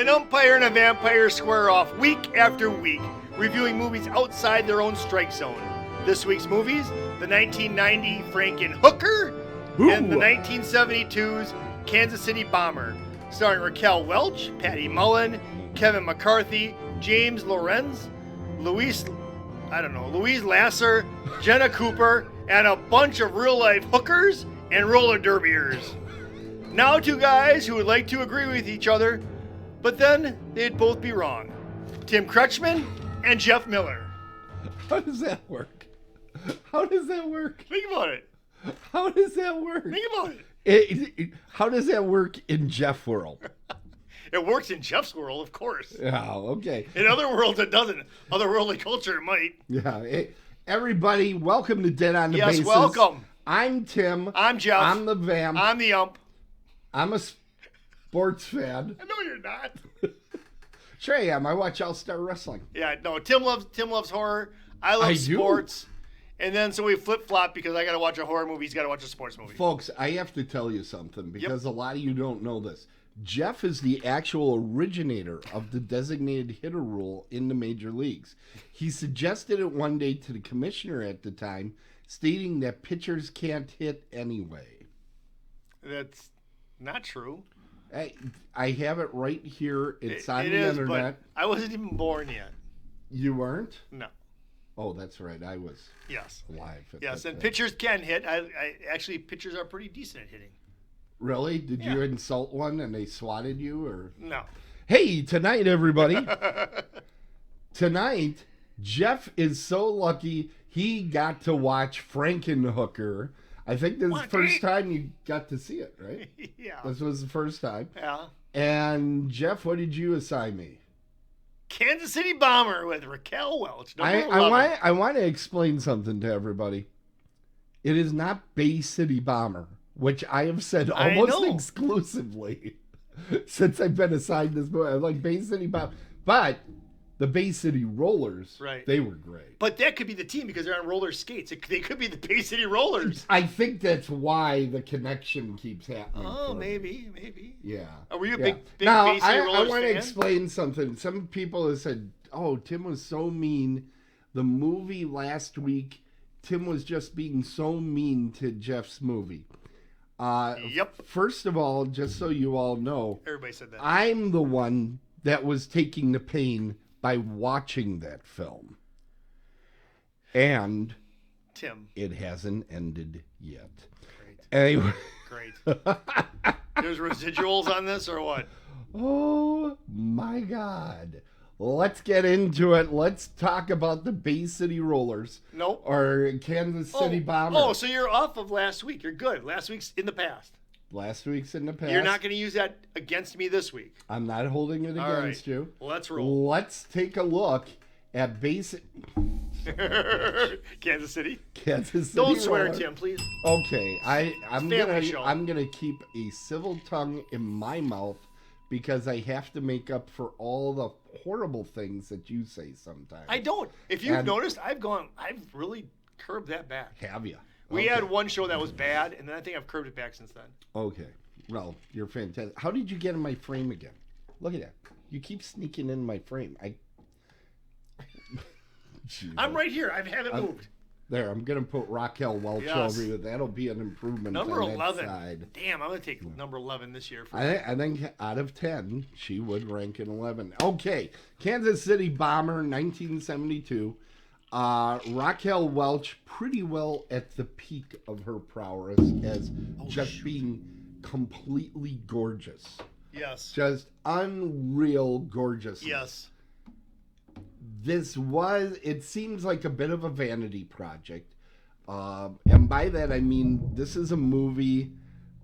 An umpire and a vampire square off week after week, reviewing movies outside their own strike zone. This week's movies, the 1990 Frankenhooker and the 1972's Kansas City Bomber, starring Raquel Welch, Patty Mullen, Kevin McCarthy, James Lorenz, Louise Lasser, Jenna Cooper, and a bunch of real-life hookers and roller derbyers. Now two guys who would like to agree with each other, but then they'd both be wrong. Tim Kretschmann and Jeff Miller. How does that work? How does that work? Think about it. How does that work? Think about it. How does that work in Jeff world? It works in Jeff's world, of course. Yeah, okay. In other worlds, it doesn't. Otherworldly culture, it might. Yeah. Everybody, welcome to Dead on the Bases. Yes, welcome. I'm Tim. I'm Jeff. I'm the Vamp. I'm the ump. I'm a sports fan. I know you're not. Sure I am. I watch All-Star Wrestling. Yeah, no. Tim loves horror. I love sports. And then so we flip-flop because I got to watch a horror movie. He's got to watch a sports movie. Folks, I have to tell you something because a lot of you don't know this. Jeff is the actual originator of the designated hitter rule in the major leagues. He suggested it one day to the commissioner at the time, stating that pitchers can't hit anyway. That's not true. I have it right here. It's on the internet. But I wasn't even born yet. You weren't? No. Oh, that's right. I was alive. Yes, and pitchers can hit. Actually, pitchers are pretty decent at hitting. Really? Did you insult one and they swatted you? Or no. Hey, tonight, everybody. Tonight, Jeff is so lucky he got to watch Frankenhooker. I think this is the first time you got to see it, right? Yeah. This was the first time. Yeah. And Jeff, what did you assign me? Kansas City Bomber with Raquel Welch. I want to explain something to everybody. It is not Bay City Bomber, which I have said almost exclusively since I've been assigned this movie. I'm like Bay City Bomber. But the Bay City Rollers, they were great. But that could be the team because they're on roller skates. They could be the Bay City Rollers. I think that's why the connection keeps happening. Oh, maybe. Yeah. Were you a big now, Bay City Rollers I want to fan? explain something. Some people have said, oh, Tim was so mean. The movie last week, Tim was just being so mean to Jeff's movie. Yep. First of all, just so you all know, everybody said that. I'm the one that was taking the pain by watching that film. And Tim, it hasn't ended yet. Great. Anyway. Great. There's residuals on this or what? Oh my God. Let's get into it. Let's talk about the Bay City Rollers. Nope. Or Kansas City Bomber. Oh, so you're off of last week. You're good. Last week's in the past. Last week's in the past. You're not going to use that against me this week. I'm not holding it against you. Well, let's roll. Let's take a look at basic. Kansas City. Kansas City. Don't swear, Roller. Tim, please. Okay, I'm gonna keep a civil tongue in my mouth because I have to make up for all the horrible things that you say sometimes. I don't. If you've noticed, I've really curbed that back. Have you? We had one show that was bad, and then I think I've curbed it back since then. Okay. Well, you're fantastic. How did you get in my frame again? Look at that. You keep sneaking in my frame. I'm right here. I haven't moved. There, I'm going to put Raquel Welch over you. That'll be an improvement number on 11. That side. Damn, I'm going to take number 11 this year. I think out of 10, she would rank in 11. Okay. Kansas City Bomber, 1972. Raquel Welch, pretty well at the peak of her prowess as being completely gorgeous. Yes. Just unreal gorgeous. Yes. It seems like a bit of a vanity project. And by that, I mean, this is a movie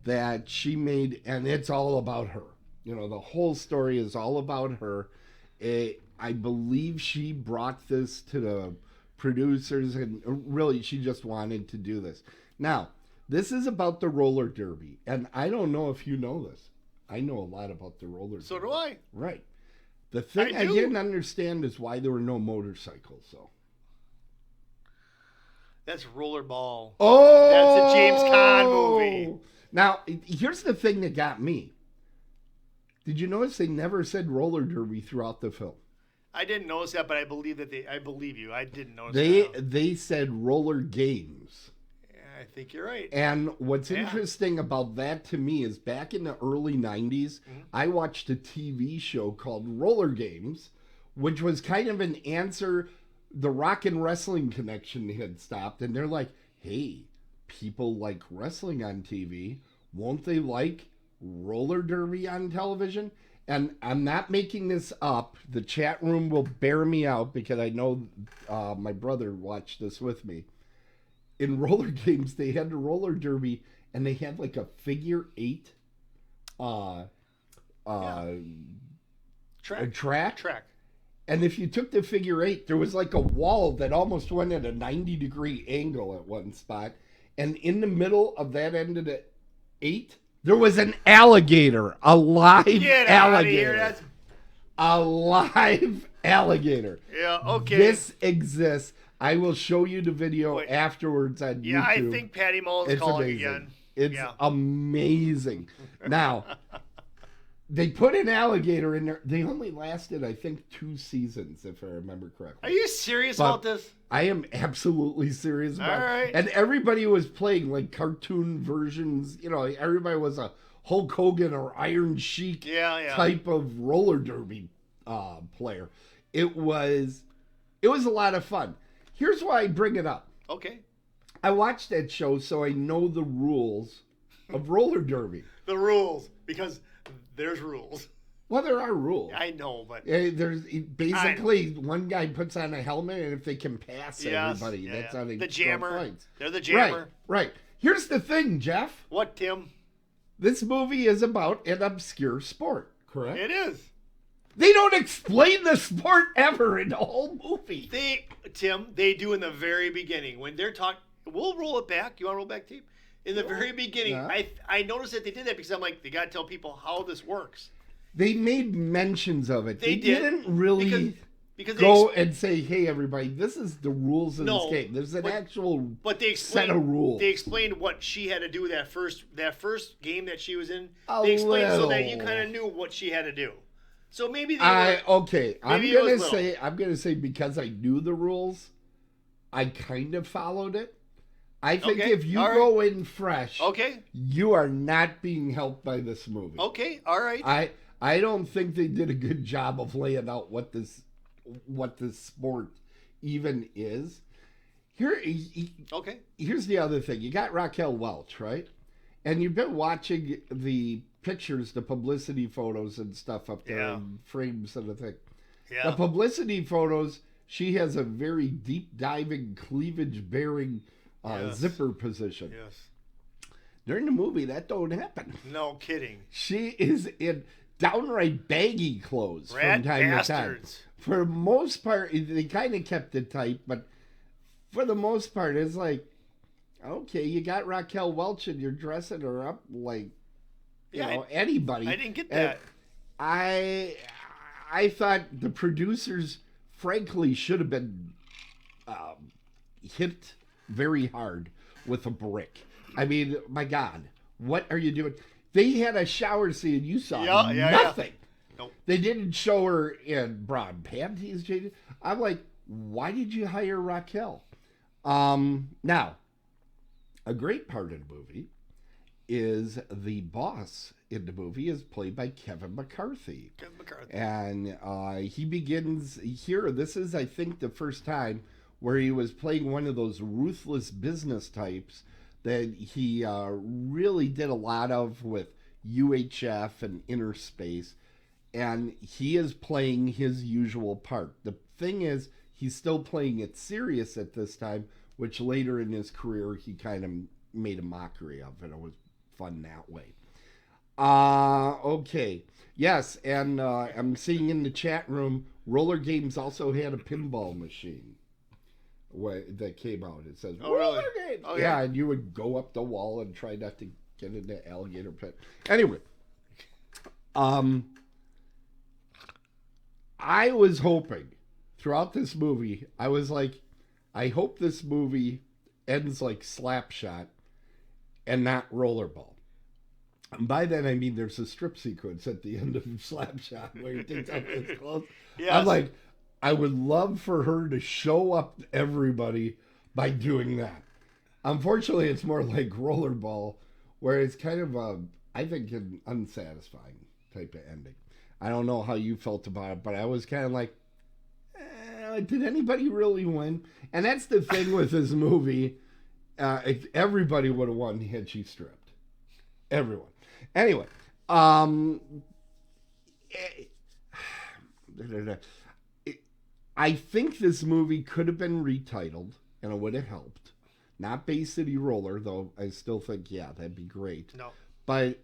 that she made, and it's all about her. You know, the whole story is all about her. I believe she brought this to the producers, and really, she just wanted to do this. Now, this is about the roller derby, and I don't know if you know this. I know a lot about the roller derby. So do I. Right. The thing I didn't understand is why there were no motorcycles, though. That's Rollerball. Oh! That's a James Caan movie. Now, here's the thing that got me. Did you notice they never said roller derby throughout the film? I didn't notice that, but I believe that I believe you. I didn't notice that. They said roller games. Yeah, I think you're right. And what's interesting about that to me is back in the early 90s, I watched a TV show called Roller Games, which was kind of an answer. The Rock and Wrestling Connection had stopped, and they're like, hey, people like wrestling on TV. Won't they like roller derby on television? And I'm not making this up. The chat room will bear me out because I know my brother watched this with me. In roller games, they had the roller derby, and they had like a figure 8 track. And if you took the figure 8, there was like a wall that almost went at a 90-degree angle at one spot. And in the middle of that end of the 8, there was an alligator, a live alligator. A live alligator. Yeah, okay. This exists. I will show you the video afterwards on YouTube. Yeah, I think Patty Mullen's calling amazing. again. It's amazing. Now, they put an alligator in there. They only lasted, I think, 2 seasons, if I remember correctly. Are you serious about this? I am absolutely serious about it. All right. And everybody was playing like cartoon versions. You know, everybody was a Hulk Hogan or Iron Sheik type of roller derby player. It was a lot of fun. Here's why I bring it up. Okay. I watched that show, so I know the rules of roller derby. The rules, because there's rules. Well, there are rules. I know, but there's basically one guy puts on a helmet, and if they can pass everybody, that's how they the jammer. Points. They're the jammer. Right. Here's the thing, Jeff. What, Tim? This movie is about an obscure sport, correct? It is. They don't explain the sport ever in the whole movie. They do in the very beginning when they're talking. We'll roll it back. You want to roll back tape? In the very beginning, I noticed that they did that because I'm like, they got to tell people how this works. They made mentions of it. They didn't really because go and say, hey, everybody, this is the rules of this game. There's an actual set of rules. They explained what she had to do that first game that she was in. They explained so that you kind of knew what she had to do. So maybe I'm gonna say because I knew the rules, I kind of followed it. I think if you go in fresh, you are not being helped by this movie. Okay, all right. I don't think they did a good job of laying out what this sport even is. Here's the other thing. You got Raquel Welch, right? And you've been watching the pictures, the publicity photos and stuff up there, and frames and the thing. Yeah. The publicity photos, she has a very deep diving, cleavage bearing zipper position. Yes. During the movie, that don't happen. No kidding. She is in downright baggy clothes from time to time. For the most part, they kind of kept it tight, but for the most part, it's like, okay, you got Raquel Welch and you're dressing her up like, you know, anybody. I didn't get that. And I thought the producers, frankly, should have been hit very hard with a brick. I mean, my God, what are you doing? They had a shower scene. You saw nothing. Nope. They didn't show her in broad panties. I'm like, why did you hire Raquel? Now, a great part of the movie is the boss in the movie is played by Kevin McCarthy. And he begins here. This is, I think, the first time where he was playing one of those ruthless business types that he really did a lot of with UHF and Inner Space. And he is playing his usual part. The thing is, he's still playing it serious at this time, which later in his career he kind of made a mockery of, and it was fun that way. Okay. Yes, and I'm seeing in the chat room, Roller Games also had a pinball machine that came out. It says, Roller Games! Oh, yeah, and you would go up the wall and try not to get in the alligator pit. Anyway, I was hoping, throughout this movie, I was like, I hope this movie ends like Slapshot and not Rollerball. And by that I mean there's a strip sequence at the end of Slapshot where he takes off his clothes. Yes. I'm like, I would love for her to show up to everybody by doing that. Unfortunately, it's more like Rollerball, where it's kind of I think, an unsatisfying type of ending. I don't know how you felt about it, but I was kind of like, did anybody really win? And that's the thing with this movie. Everybody would have won had she stripped. Everyone. Anyway, I think this movie could have been retitled, and it would have helped. Not Bay City Roller, though I still think, yeah, that'd be great. No. But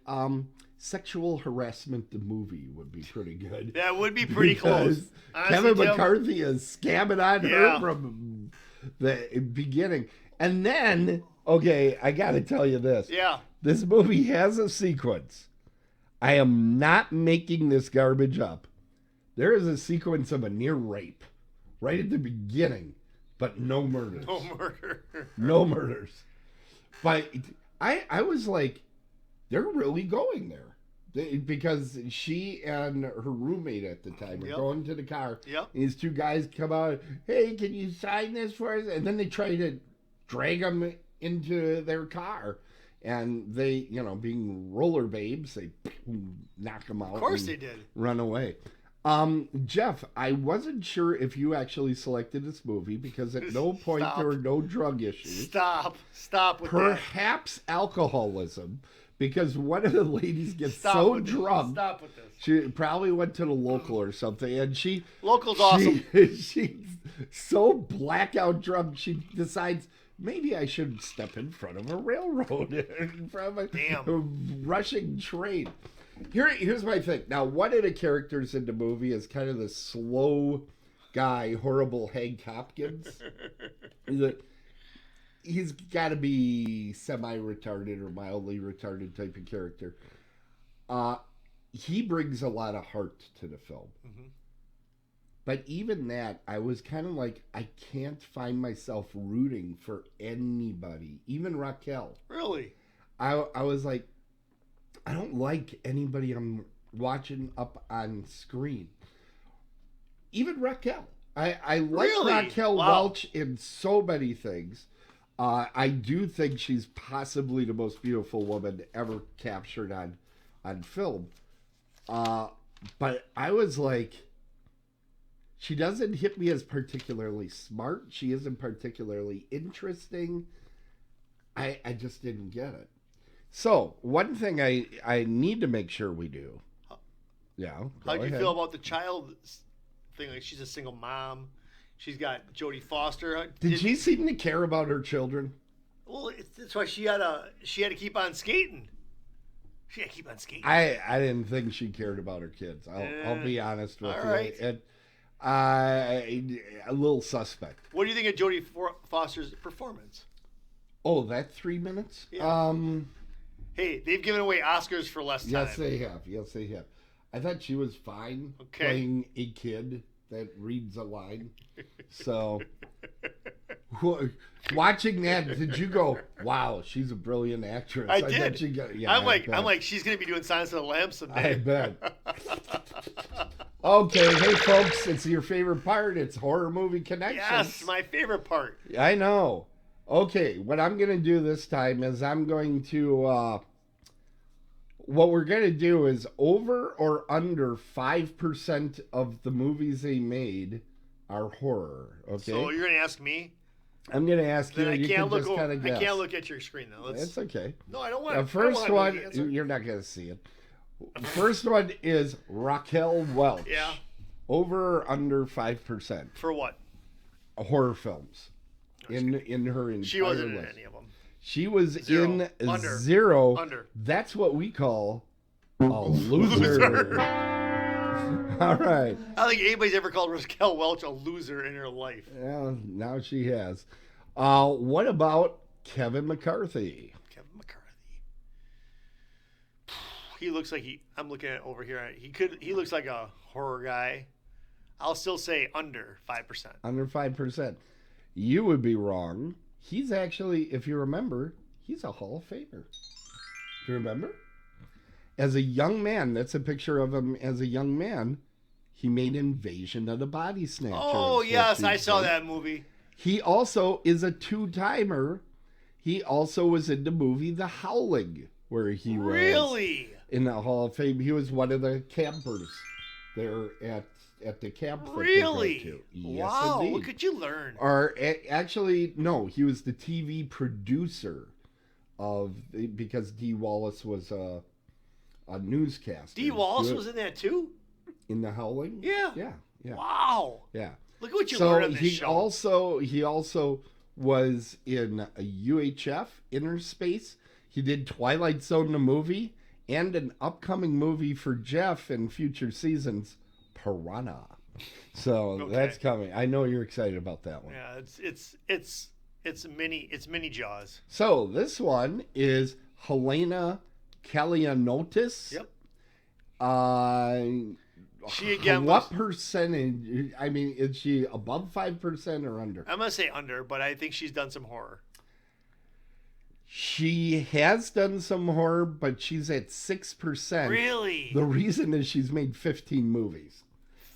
Sexual Harassment the Movie would be pretty good. That would be pretty close. Honestly, Kevin McCarthy is scamming on her Yeah. from the beginning. And then, okay, I got to tell you this. Yeah. This movie has a sequence. I am not making this garbage up. There is a sequence of a near rape right at the beginning, but no murders. No murder. No murders. But I was like, they're really going there. Because she and her roommate at the time are going to the car. Yep. And these two guys come out, hey, can you sign this for us? And then they try to drag them into their car. And they, being roller babes, they knock them out. Of course they did. Run away. Jeff, I wasn't sure if you actually selected this movie because at no point there were no drug issues. Stop with Perhaps alcoholism, because one of the ladies gets Stop with drunk. Stop with this. She probably went to the local or something, and Local's awesome. She's so blackout drunk, she decides, maybe I should step in front of a railroad, in front of a rushing train. Here's my thing. Now, one of the characters in the movie is kind of the slow guy, horrible Hank Hopkins. He's got to be semi-retarded or mildly retarded type of character. He brings a lot of heart to the film. Mm-hmm. But even that, I was kind of like, I can't find myself rooting for anybody, even Raquel. Really? I was like, I don't like anybody I'm watching up on screen. Even Raquel. I like Raquel Welch in so many things. I do think she's possibly the most beautiful woman ever captured on film. But I was like, she doesn't hit me as particularly smart. She isn't particularly interesting. I just didn't get it. So, one thing I need to make sure we do. Yeah. How do you feel about the child thing? Like, she's a single mom. She's got Jodie Foster. Did she seem to care about her children? Well, that's why she had to keep on skating. She had to keep on skating. I didn't think she cared about her kids. I'll be honest with you. Right. And, a little suspect. What do you think of Jodie Foster's performance? Oh, that 3 minutes? Yeah. Hey, they've given away Oscars for less time. Yes, they have. I thought she was fine playing a kid that reads a line. So, watching that, did you go, wow, she's a brilliant actress? I did. Bet she got, I'm like, she's going to be doing Silence of the Lambs someday. I bet. Okay, hey folks, it's your favorite part. It's Horror Movie Connections. Yes, my favorite part. I know. Okay, what I'm going to do this time is I'm going to, what we're going to do is over or under 5% of the movies they made are horror, okay? So you're going to ask me? I'm going to ask you, then you can just kind of guess. I can't look at your screen, though. It's okay. No, I don't want The first one, you're not going to see it. The first one is Raquel Welch. Yeah. Over or under 5%. For what? Horror films. In her entire She wasn't list. in any of them. She was in Under. zero. Under. That's what we call a loser. All right. I don't think anybody's ever called Raquel Welch a loser in her life. Well, now she has. What about Kevin McCarthy? Kevin McCarthy. He looks like I'm looking at it over here. He looks like a horror guy. I'll still say under 5%. Under 5%. You would be wrong. He's actually, if you remember, he's a Hall of Famer. Do you remember? As a young man, that's a picture of him as a young man. He made Invasion of the Body Snatchers. Oh, yes, I saw that movie. He also is a two-timer. He also was in the movie The Howling, where he was in the Hall of Fame. He was one of the campers there at the camp. Really? Yes, wow, indeed. what could you learn? Or actually, no, he was the TV producer because Dee Wallace was a newscaster. Dee Wallace was in that too? In The Howling? Yeah. Yeah. Wow. Yeah. Look at what you learned on this show. He also was in a UHF, Inner Space. He did Twilight Zone the movie and an upcoming movie for Jeff in future seasons, Piranha. So that's coming. I know you're excited about that one. Yeah, it's mini Jaws. So this one is Helena Kalianotis. Yep. She again. What percentage? I mean, is she above 5% or under? I'm gonna say under, but I think she's done some horror. She has done some horror, but she's at 6%. Really? The reason is she's made 15 movies.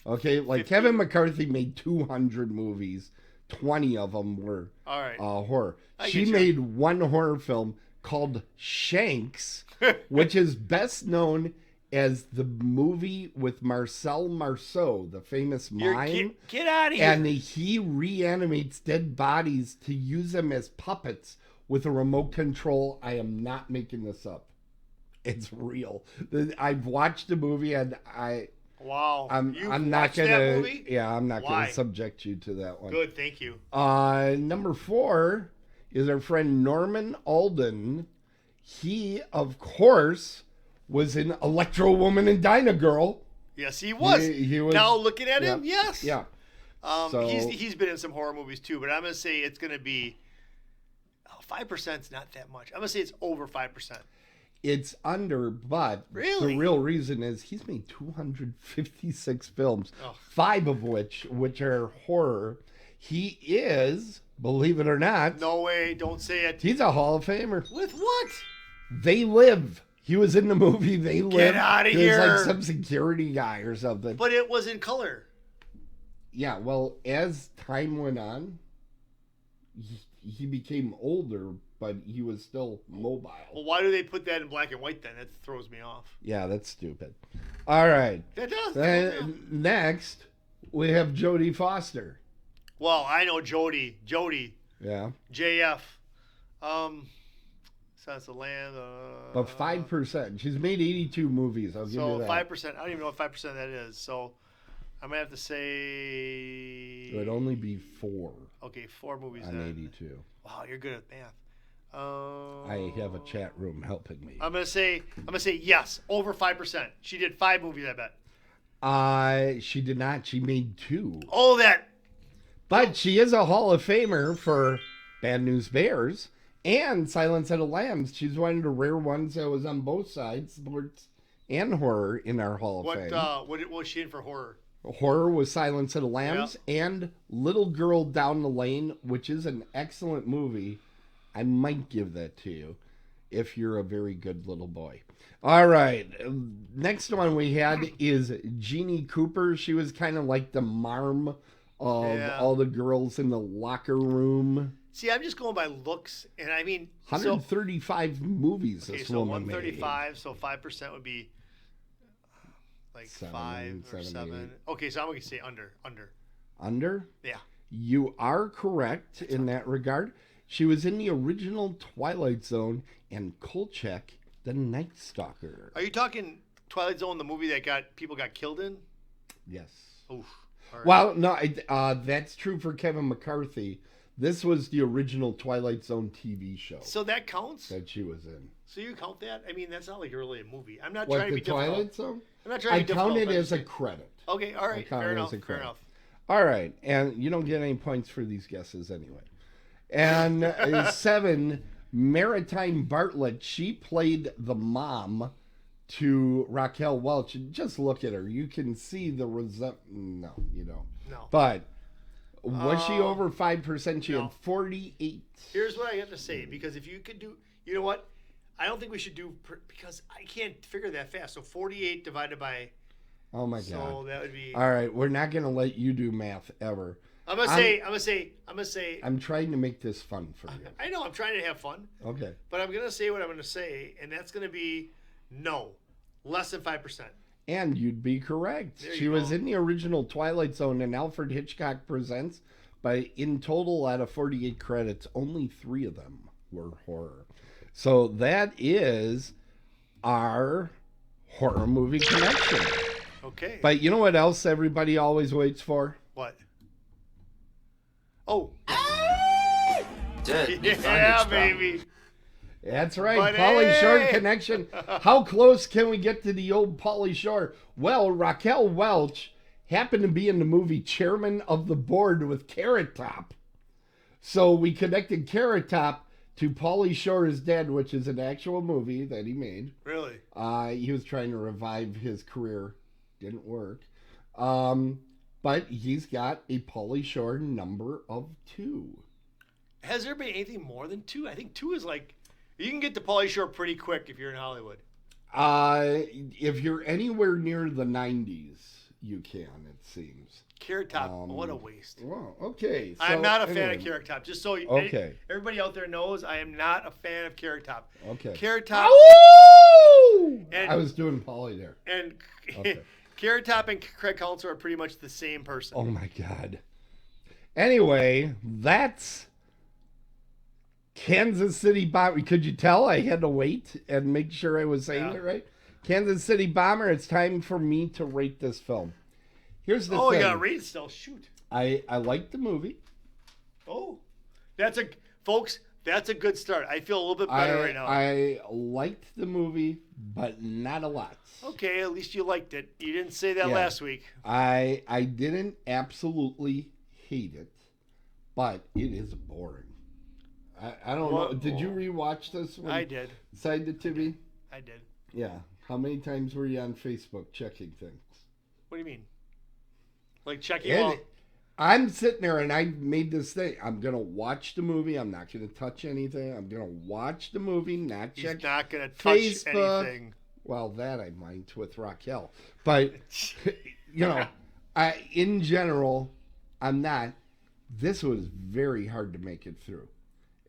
Okay, like 15? Kevin McCarthy made 200 movies. 20 of them were horror. She made one horror film called Shanks, which is best known as the movie with Marcel Marceau, the famous mime. Get out of here. And he reanimates dead bodies to use them as puppets with a remote control. I am not making this up. It's real. I've watched the movie and I'm not gonna. Yeah, I'm not gonna subject you to that one. Good, thank you. Number 4 is our friend Norman Alden. He, of course, was in Electro Woman and Dyna Girl. Yes, he was. He was. Now looking at him, yes. Yeah. He's been in some horror movies too, but I'm gonna say it's gonna be 5%. Is not that much. I'm gonna say it's over 5%. It's under, but the real reason is he's made 256 films, 5 of which are horror. He is, believe it or not. No way, don't say it. He's a Hall of Famer. With what? They Live. He was in the movie They Live. Get out of here. He was like some security guy or something. But it was in color. Yeah, well, as time went on, he became older, but he was still mobile. Well, why do they put that in black and white then? That throws me off. Yeah, that's stupid. All right. That does. Next, we have Jodie Foster. Well, I know Jodie. Yeah. JF. Silence of the Lambs. But 5%. She's made 82 movies. I'll give you that. So 5%. I don't even know what 5% of that is. So I'm going to have to say... It would only be 4. Okay, 4 movies on then. 82. Wow, you're good at math. I have a chat room helping me. I'm gonna say yes, over 5%. She did 5 movies, I bet. She did not. She made 2. Oh, that. But she is a Hall of Famer for Bad News Bears and Silence of the Lambs. She's one of the rare ones that was on both sides, sports and horror, in our Hall of Fame. What was she in for horror? Horror was Silence of the Lambs and Little Girl Down the Lane, which is an excellent movie. I might give that to you if you're a very good little boy. All right. Next one we had is Jeannie Cooper. She was kind of like the marm of all the girls in the locker room. See, I'm just going by looks, and I mean... 135 movies this woman made. 135, so 5% would be like 5 or 7. Okay, so I'm going to say under. Under? Yeah. You are correct in that regard. She was in the original Twilight Zone and Kolchak, the Night Stalker. Are you talking Twilight Zone, the movie that people got killed in? Yes. Oof. Right. Well, no, that's true for Kevin McCarthy. This was the original Twilight Zone TV show. So that counts? That she was in. So you count that? I mean, that's not like really a movie. I'm not trying to be difficult. Twilight Zone? I'm not trying to be difficult. I count it as a credit. Okay, all right. Fair enough. All right, and you don't get any points for these guesses anyway. And 7, Maritime Bartlett. She played the mom to Raquel Welch. And just look at her. You can see the resentment. No, you don't. No. But was she over 5%? She had 48. Here's what I have to say, because if you could do... You know what? I don't think we should do because I can't figure that fast. So 48 divided by. Oh my so God. that would be. All right, we're not gonna let you do math ever. I'm gonna say. I'm trying to make this fun for you. I know I'm trying to have fun. Okay. But I'm gonna say what I'm gonna say, and that's gonna be no, less than 5%. And you'd be correct. There She you was go. in the original Twilight Zone and Alfred Hitchcock Presents, but in total, out of 48 credits, only 3 of them were horror. So that is our horror movie connection. Okay. But you know what else everybody always waits for? What? Oh. Dead. Yeah, baby. That's right, But Pauly Shore hey! connection. How close can we get to the old Pauly Shore? Well, Raquel Welch happened to be in the movie Chairman of the Board with Carrot Top. So we connected Carrot Top to Pauly Shore's Dead, which is an actual movie that he made. Really? He was trying to revive his career. Didn't work. But he's got a Pauly Shore number of 2. Has there been anything more than 2? I think 2 is like you can get to Pauly Shore pretty quick if you're in Hollywood. If you're anywhere near the 90s, you can, it seems. Carrot Top, what a waste. Well, okay. So, I'm not a fan anyway. of Carrot Top. Just so Okay. everybody out there knows, I am not a fan of Carrot Top. Okay. Carrot Top Ow! And- I was doing Polly there. and Okay. Carrot Top and Craig Counsell are pretty much the same person. Oh my God. Anyway, that's Kansas City Bomber. Could you tell I had to wait and make sure I was saying Yeah. it right? Kansas City Bomber. It's time for me to rate this film. Here's the Oh, thing. you got to read it still. Shoot. I liked the movie. Oh, folks. That's a good start. I feel a little bit better right now. I liked the movie, but not a lot. Okay, at least you liked it. You didn't say that Yeah. last week. I didn't absolutely hate it, but it is boring. I don't know. Did you rewatch this one? I did. Side it to me? I did. Yeah. How many times were you on Facebook checking things? What do you mean? Like checking And all? I'm sitting there and I made this thing. I'm going to watch the movie. I'm not going to touch anything. I'm going to watch the movie, not check. He's not going to touch Facebook. anything. Well, that I might with Raquel. But, you know, in general, I'm not. This was very hard to make it through.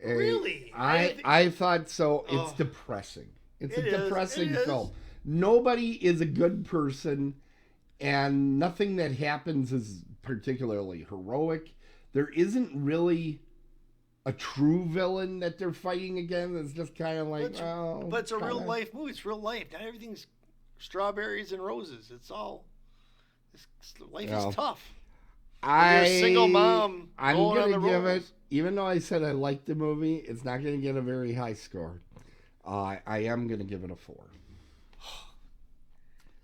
Really? I thought so. It's Oh. depressing. It's It a is. depressing It is. film. Nobody is a good person, and nothing that happens is particularly heroic. There isn't really a true villain that they're fighting against. It's just kind of like, But it's a real kinda- life movie. It's real life. Not everything's strawberries and roses. It's all. Life Well, is tough. You're I, a single mom. I'm going on gonna the give roads. it, even though I said I liked the movie, it's not gonna get a very high score. I am gonna give it a 4.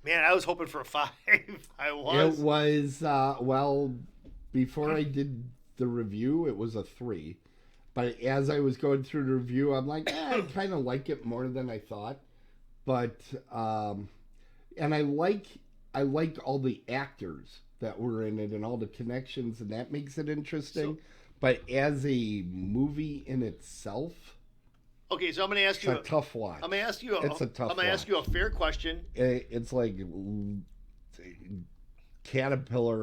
Man, I was hoping for a 5. I was. It was well, before I did the review, it was a 3. But as I was going through the review, I'm like, I kind of like it more than I thought. But and I like all the actors that were in it and all the connections, and that makes it interesting. But as a movie in itself, Okay, so I'm going to ask it's you. a tough watch. I'm going to ask you. It's a tough I'm going to ask you a fair question. It's like caterpillar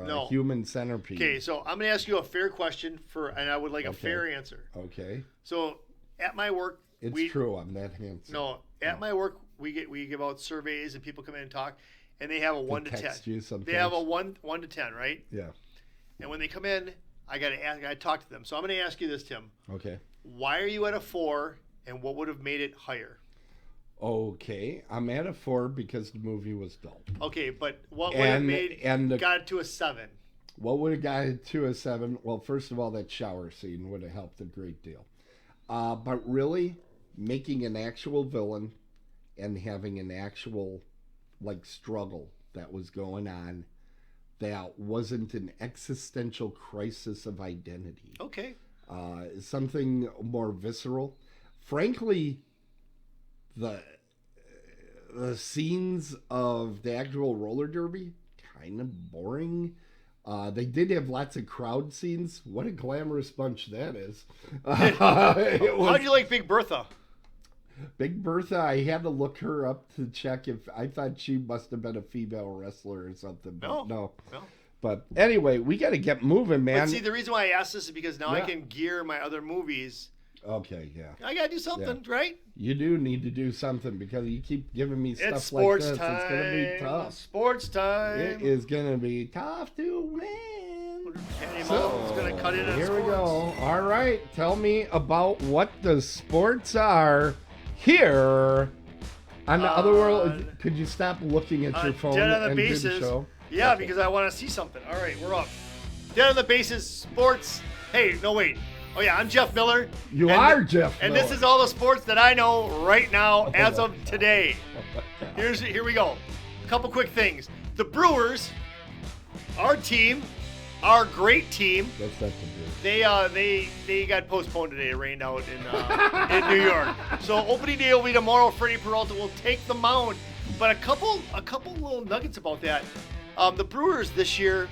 or No. human centipede. Okay, so I'm going to ask you a fair question and I would like a Okay. fair answer. Okay. So at my work, It's true. I'm that handsome. No, at my work we give out surveys and people come in and talk, and they have a 1 to 10. text you sometimes. They have a 1 to 10, right? Yeah. And when they come in, I gotta talk to them. So I'm gonna ask you this, Tim. Okay. Why are you at a 4, and what would have made it higher? Okay. I'm at a 4 because the movie was dull. Okay, but what would have got it to a 7? What would have got it to a 7? Well, first of all, that shower scene would have helped a great deal. But really, making an actual villain and having an actual struggle that was going on that wasn't an existential crisis of identity. Okay. Something more visceral. Frankly, the scenes of the actual roller derby, kind of boring. They did have lots of crowd scenes. What a glamorous bunch that is. How'd you like Big Bertha? Big Bertha, I had to look her up to check if I thought she must have been a female wrestler or something. But no. But anyway, we got to get moving, man. But see, the reason why I asked this is because now I can gear my other movies. Okay, yeah. I got to do something, right? You do need to do something because you keep giving me stuff it's like this. Time. It's going to be tough. Sports time. It is going to be tough to win. So, it's going to cut in on here sports. We go. All right. Tell me about what the sports are here on the other world. Could you stop looking at your phone Dead on the and bases. do the show? Yeah, okay. Because I want to see something. All right, we're up. Dead on the bases, sports. Hey, no, wait. Oh, yeah, I'm Jeff Miller. You are Jeff and Miller. And this is all the sports that I know right now as of today. Here we go. A couple quick things. The Brewers, our team, our great team. That's not the Brewers. They got postponed today. It rained out in New York. So opening day will be tomorrow. Freddie Peralta will take the mound. But a couple little nuggets about that. The Brewers this year,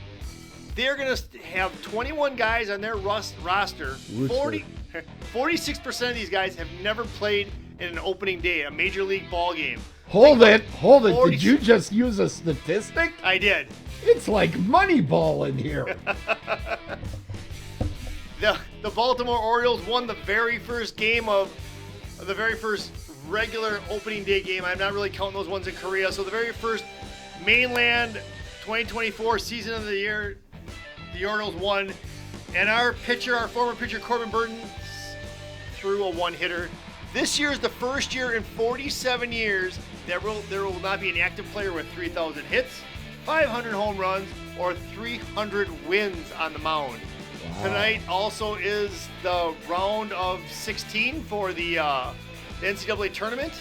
they're going to have 21 guys on their roster. 46% of these guys have never played in an opening day, a major league ball game. Hold it. Did you just use a statistic? I did. It's like Moneyball in here. The Baltimore Orioles won the very first game of the very first regular opening day game. I'm not really counting those ones in Korea. So the very first mainland 2024 season of the year, the Orioles won. And our former pitcher, Corbin Burton, threw a one-hitter. This year is the first year in 47 years that there will not be an active player with 3,000 hits, 500 home runs, or 300 wins on the mound. Wow. Tonight also is the round of 16 for the NCAA tournament.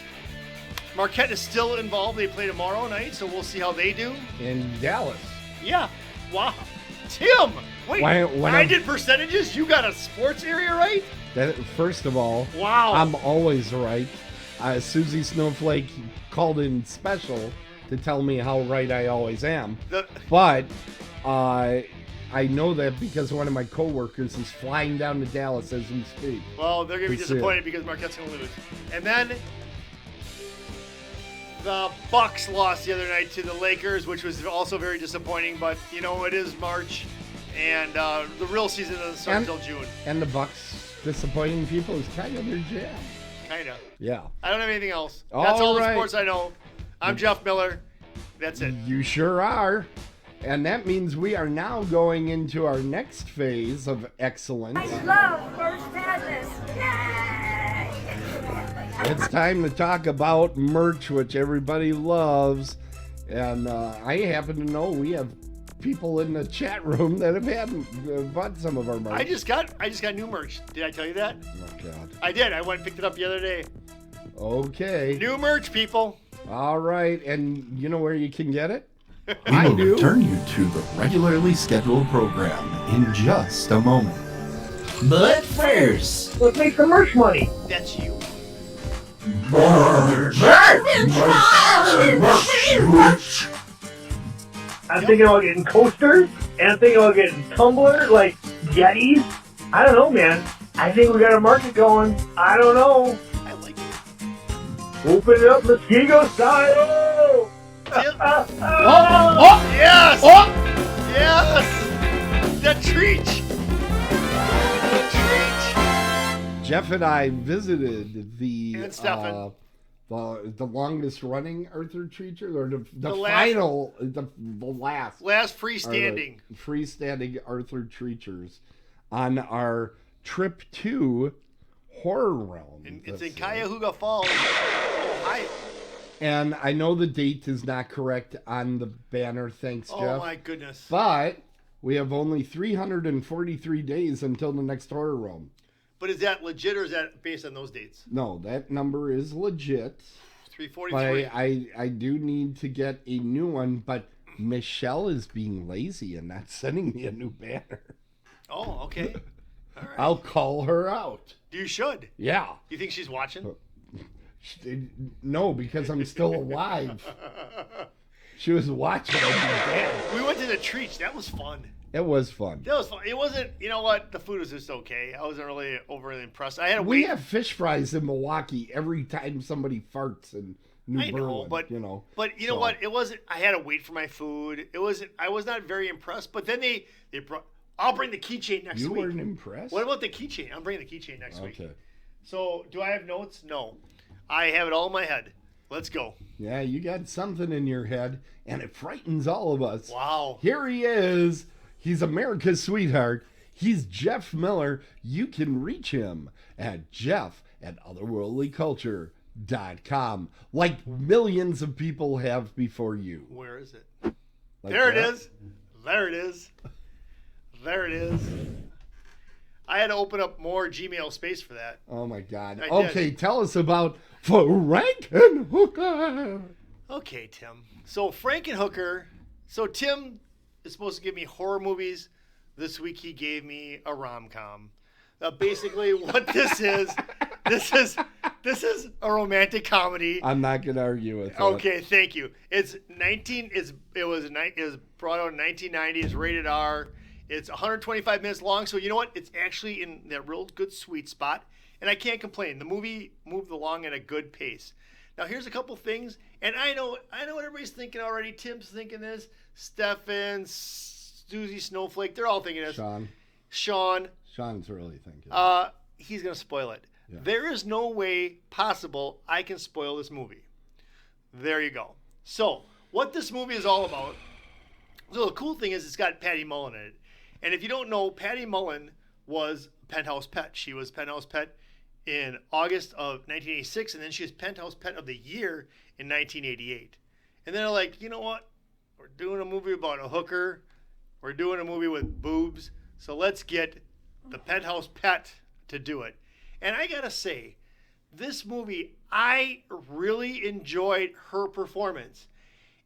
Marquette is still involved. They play tomorrow night, so we'll see how they do. In Dallas. Yeah. Wow. Tim! Wait, when I did percentages, you got a sports area right? First of all, wow. I'm always right. Susie Snowflake called in special to tell me how right I always am. But I know that because one of my coworkers is flying down to Dallas as we speak. Well, they're going to be disappointed because Marquette's going to lose. And then the Bucks lost the other night to the Lakers, which was also very disappointing. But, you know, it is March, and the real season doesn't start until June. And the Bucks disappointing people is kind of their jam. Kind of. Yeah. I don't have anything else. That's all the sports I know. I'm Jeff Miller. That's it. You sure are. And that means we are now going into our next phase of excellence. I love March Madness. Yay! It's time to talk about merch, which everybody loves. And I happen to know we have people in the chat room that have bought some of our merch. I just got new merch. Did I tell you that? Oh, God. I did. I went and picked it up the other day. Okay. New merch, people. All right. And you know where you can get it? We will return you to the regularly scheduled program in just a moment. But first, let's make some merch money. That's you. I'm thinking about getting coasters, and I'm thinking about getting tumblers, like Yetis. I don't know, man. I think we got a market going. I don't know. I like it. Open it up Muskego style. Yes! Oh! Yes! The treat! Jeff and I visited the And Stefan. the longest running Arthur Treacher, or the last freestanding Arthur Treachers on our trip to Horror Realm. It's in Cuyahoga Falls, Ohio. And I know the date is not correct on the banner, thanks, Jeff. Oh my goodness. But we have only 343 days until the next Horror Realm. But is that legit, or is that based on those dates? No, that number is legit. 343. But I do need to get a new one, but Michelle is being lazy and not sending me a new banner. Oh, okay. All right. I'll call her out. You should. Yeah. You think she's watching? No, because I'm still alive. She was watching. I'd be dead. We went to the Treach. That was fun. It was fun. That was fun. It wasn't, you know what? The food was just okay. I wasn't really overly impressed. I had to We wait. have fish fries in Milwaukee every time somebody farts in New I know, Berlin. but you know. But you know what? It wasn't. I had to wait for my food. It wasn't. I was not very impressed. But then they brought. I'll bring the keychain next You week. weren't impressed? What about the keychain? I'm bringing the keychain next week. Okay. So do I have notes? No, I have it all in my head. Let's go. Yeah, you got something in your head, and it frightens all of us. Wow. Here he is. He's America's sweetheart. He's Jeff Miller. You can reach him at jeff@otherworldlyculture.com, like millions of people have before you. Where is it? Like There it that. is. There it is. There it is. I had to open up more Gmail space for that. Oh my God. I Okay, tell us about Frankenhooker. Okay, Tim. So Frankenhooker. So Tim is supposed to give me horror movies. This week he gave me a rom-com. Basically, what this is a romantic comedy. I'm not gonna argue with that. Okay, thank you. It was brought out in 1990. It's rated R. It's 125 minutes long, so you know what? It's actually in that real good sweet spot, and I can't complain. The movie moved along at a good pace. Now, here's a couple things, and I know what everybody's thinking already. Tim's thinking this. Stefan, Susie Snowflake, they're all thinking this. Sean. Sean's really thinking. He's gonna spoil it. Yeah. There is no way possible I can spoil this movie. There you go. So, what this movie is all about. So the cool thing is it's got Patty Mullen in it. And if you don't know, Patty Mullen was Penthouse Pet. She was Penthouse Pet in August of 1986, and then she was Penthouse Pet of the Year in 1988. And they're like, you know what? We're doing a movie about a hooker. We're doing a movie with boobs. So let's get the Penthouse Pet to do it. And I gotta say, this movie, I really enjoyed her performance.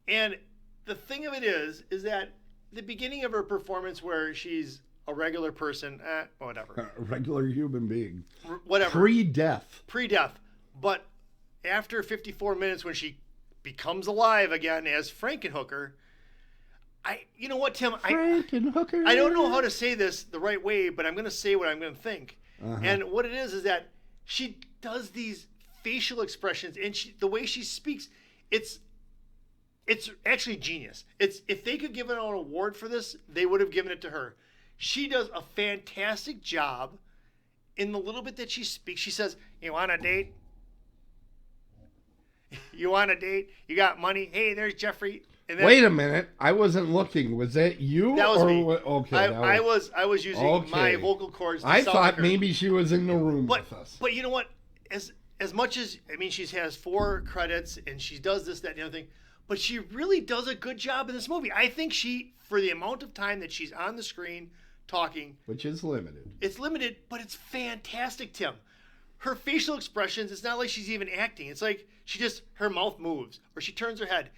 And the thing of it is that the beginning of her performance where she's a regular person, whatever. A regular human being. Whatever. Pre-death. But after 54 minutes when she becomes alive again as Frankenhooker, you know what, Tim? Frankenhooker. I don't know how to say this the right way, but I'm going to say what I'm going to think. Uh-huh. And what it is that she does these facial expressions, and the way she speaks, it's actually genius. If they could give an award for this, they would have given it to her. She does a fantastic job in the little bit that she speaks. She says, "You want a date? You want a date? You got money? Hey, there's Jeffrey." And then, Wait a minute. I wasn't looking. Was that you? that was or me. Okay. I was using my Okay. vocal cords. To I sound thought like her. maybe she was in the room with us. But you know what? As much as she has 4 credits and she does this, that, and the other thing, but she really does a good job in this movie. I think for the amount of time that she's on the screen talking, Which is limited. it's limited, but it's fantastic, Tim. Her facial expressions, it's not like she's even acting. It's like her mouth moves or she turns her head.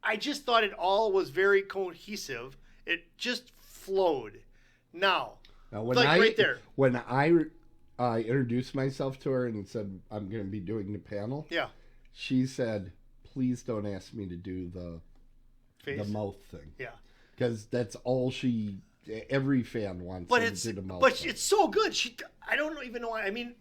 I just thought it all was very cohesive. It just flowed. Now When like I right there. When I introduced myself to her and said I'm going to be doing the panel, Yeah. she said, "Please don't ask me to do the mouth thing." Yeah. Because that's all every fan wants. But her to do the mouth thing. it's so good. I don't even know why. I mean,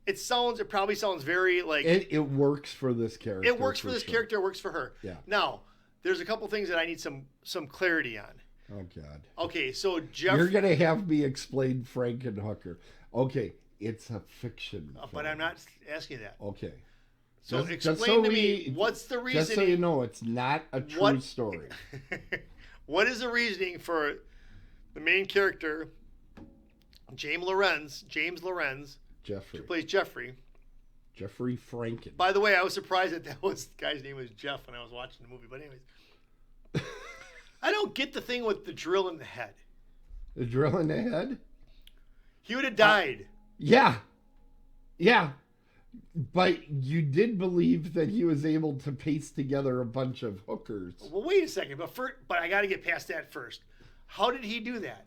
it probably sounds very like It works for this character. it works for this character. It works for her. Yeah. Now, there's a couple things that I need some clarity on. Oh God. Okay, so Jeff, You're gonna have me explain Frankenhooker. Okay, it's a fiction. but film. I'm not asking that. Okay. So Just explain so to me what's the reasoning. Just so you know, it's not a true story. What is the reasoning for the main character, James Lorenz, Jeffrey. who plays Jeffrey? Jeffrey Franken. By the way, I was surprised that the guy's name was Jeff when I was watching the movie. But anyways, I don't get the thing with the drill in the head. The drill in the head? He would have died. Yeah. Yeah. But you did believe that he was able to paste together a bunch of hookers. Well, wait a second. But I got to get past that first. How did he do that?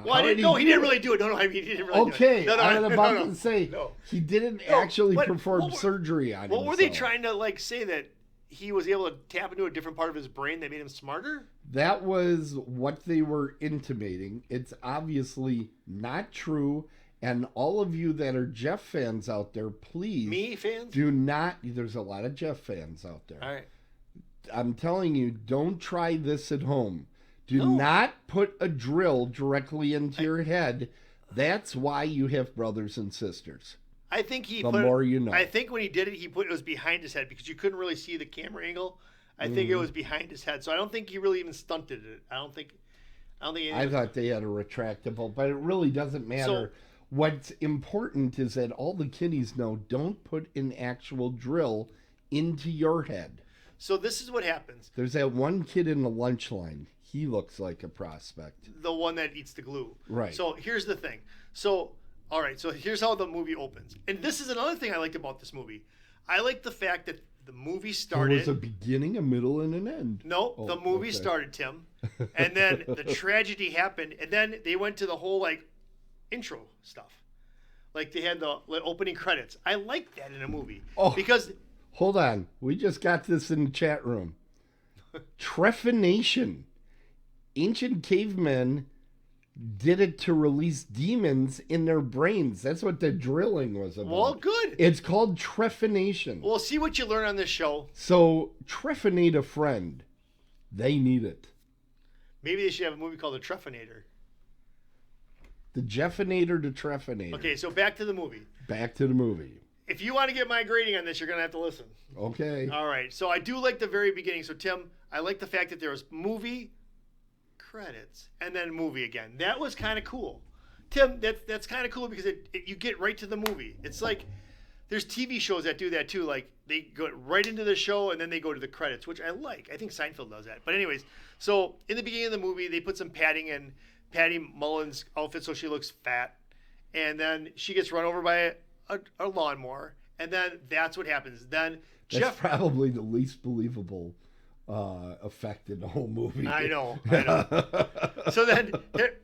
Well, I didn't know. He didn't really do it. No, I mean, he didn't really do it. Okay, No, I was about to say, No. he didn't No, actually but perform what surgery on himself. What were they trying to say that he was able to tap into a different part of his brain that made him smarter? That was what they were intimating. It's obviously not true. And all of you that are Jeff fans out there, please. Me fans? Do not. There's a lot of Jeff fans out there. All right. I'm telling you, don't try this at home. Do not put a drill directly into your head. That's why you have brothers and sisters. I think he the more you know. I think when he did it, it was behind his head because you couldn't really see the camera angle. I think it was behind his head. So I don't think he really even stunted it. I thought they had a retractable, but it really doesn't matter. What's important is that all the kiddies know, don't put an actual drill into your head. So this is what happens. There's that one kid in the lunch line. He looks like a prospect. The one that eats the glue. Right. So here's the thing. So, all right. So here's how the movie opens. And this is another thing I liked about this movie. I like the fact that the movie started. There was a beginning, a middle, and an end. No, the movie started, Tim. And then the tragedy happened. And then they went to the whole, like, intro stuff. Like, they had the opening credits. I like that in a movie. Oh, because... Hold on. We just got this in the chat room. Trephination. Ancient cavemen did it to release demons in their brains. That's what the drilling was about. Well, good. It's called trephination. Well, see what you learn on this show. So, trephinate a friend. They need it. Maybe they should have a movie called The Treffinator. The Jeffinator to Treffinator. Okay, so back to the movie. Back to the movie. If you want to get my grading on this, you're going to have to listen. Okay. All right. So I do like the very beginning. So, Tim, I like the fact that there was movie credits and then movie again. That was kind of cool. Tim, that's kind of cool because you get right to the movie. It's like there's TV shows that do that too. Like they go right into the show and then they go to the credits, which I like. I think Seinfeld does that. But anyways, so in the beginning of the movie, they put some padding in Patty Mullen's outfit so she looks fat. And then she gets run over by a lawnmower. And then that's what happens. Then That's probably the least believable effect in the whole movie. I know. So then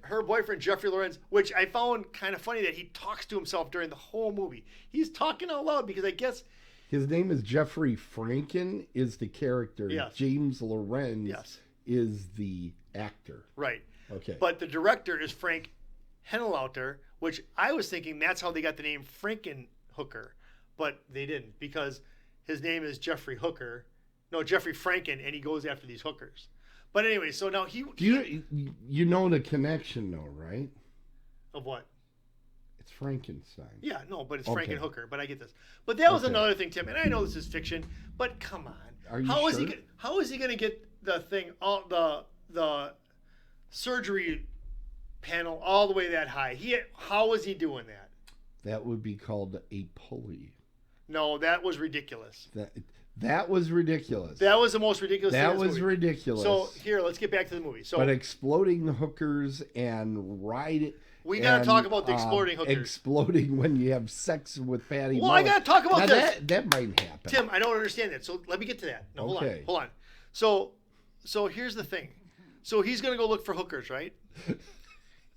her boyfriend, Jeffrey Lorenz, which I found kind of funny that he talks to himself during the whole movie. He's talking out loud because I guess... His name is Jeffrey Franken is the character. Yes. James Lorenz is the actor. Right. Okay. But the director is Frank Henenlotter, which I was thinking that's how they got the name Frankenhooker. But they didn't because his name is Jeffrey Franken, and he goes after these hookers. But anyway, so now you know the connection though, right? Of what? It's Frankenstein. Yeah, no, but it's Okay. Frankenhooker. But I get this. But that was another thing, Tim. And I know this is fiction, but come on. Are you how sure? How is he going to get the thing, the surgery panel all the way that high? How is he doing that? That would be called a pulley. No, that was ridiculous. That was ridiculous. That was the most ridiculous thing in That this was movie. ridiculous. So here, let's get back to the movie. So, but exploding hookers and riding. We got to talk about the exploding hookers. Exploding when you have sex with Patty. Well, I got to talk about now this. That might happen. Tim, I don't understand that. So let me get to that. No, Okay. hold on. So here's the thing. So he's going to go look for hookers, right?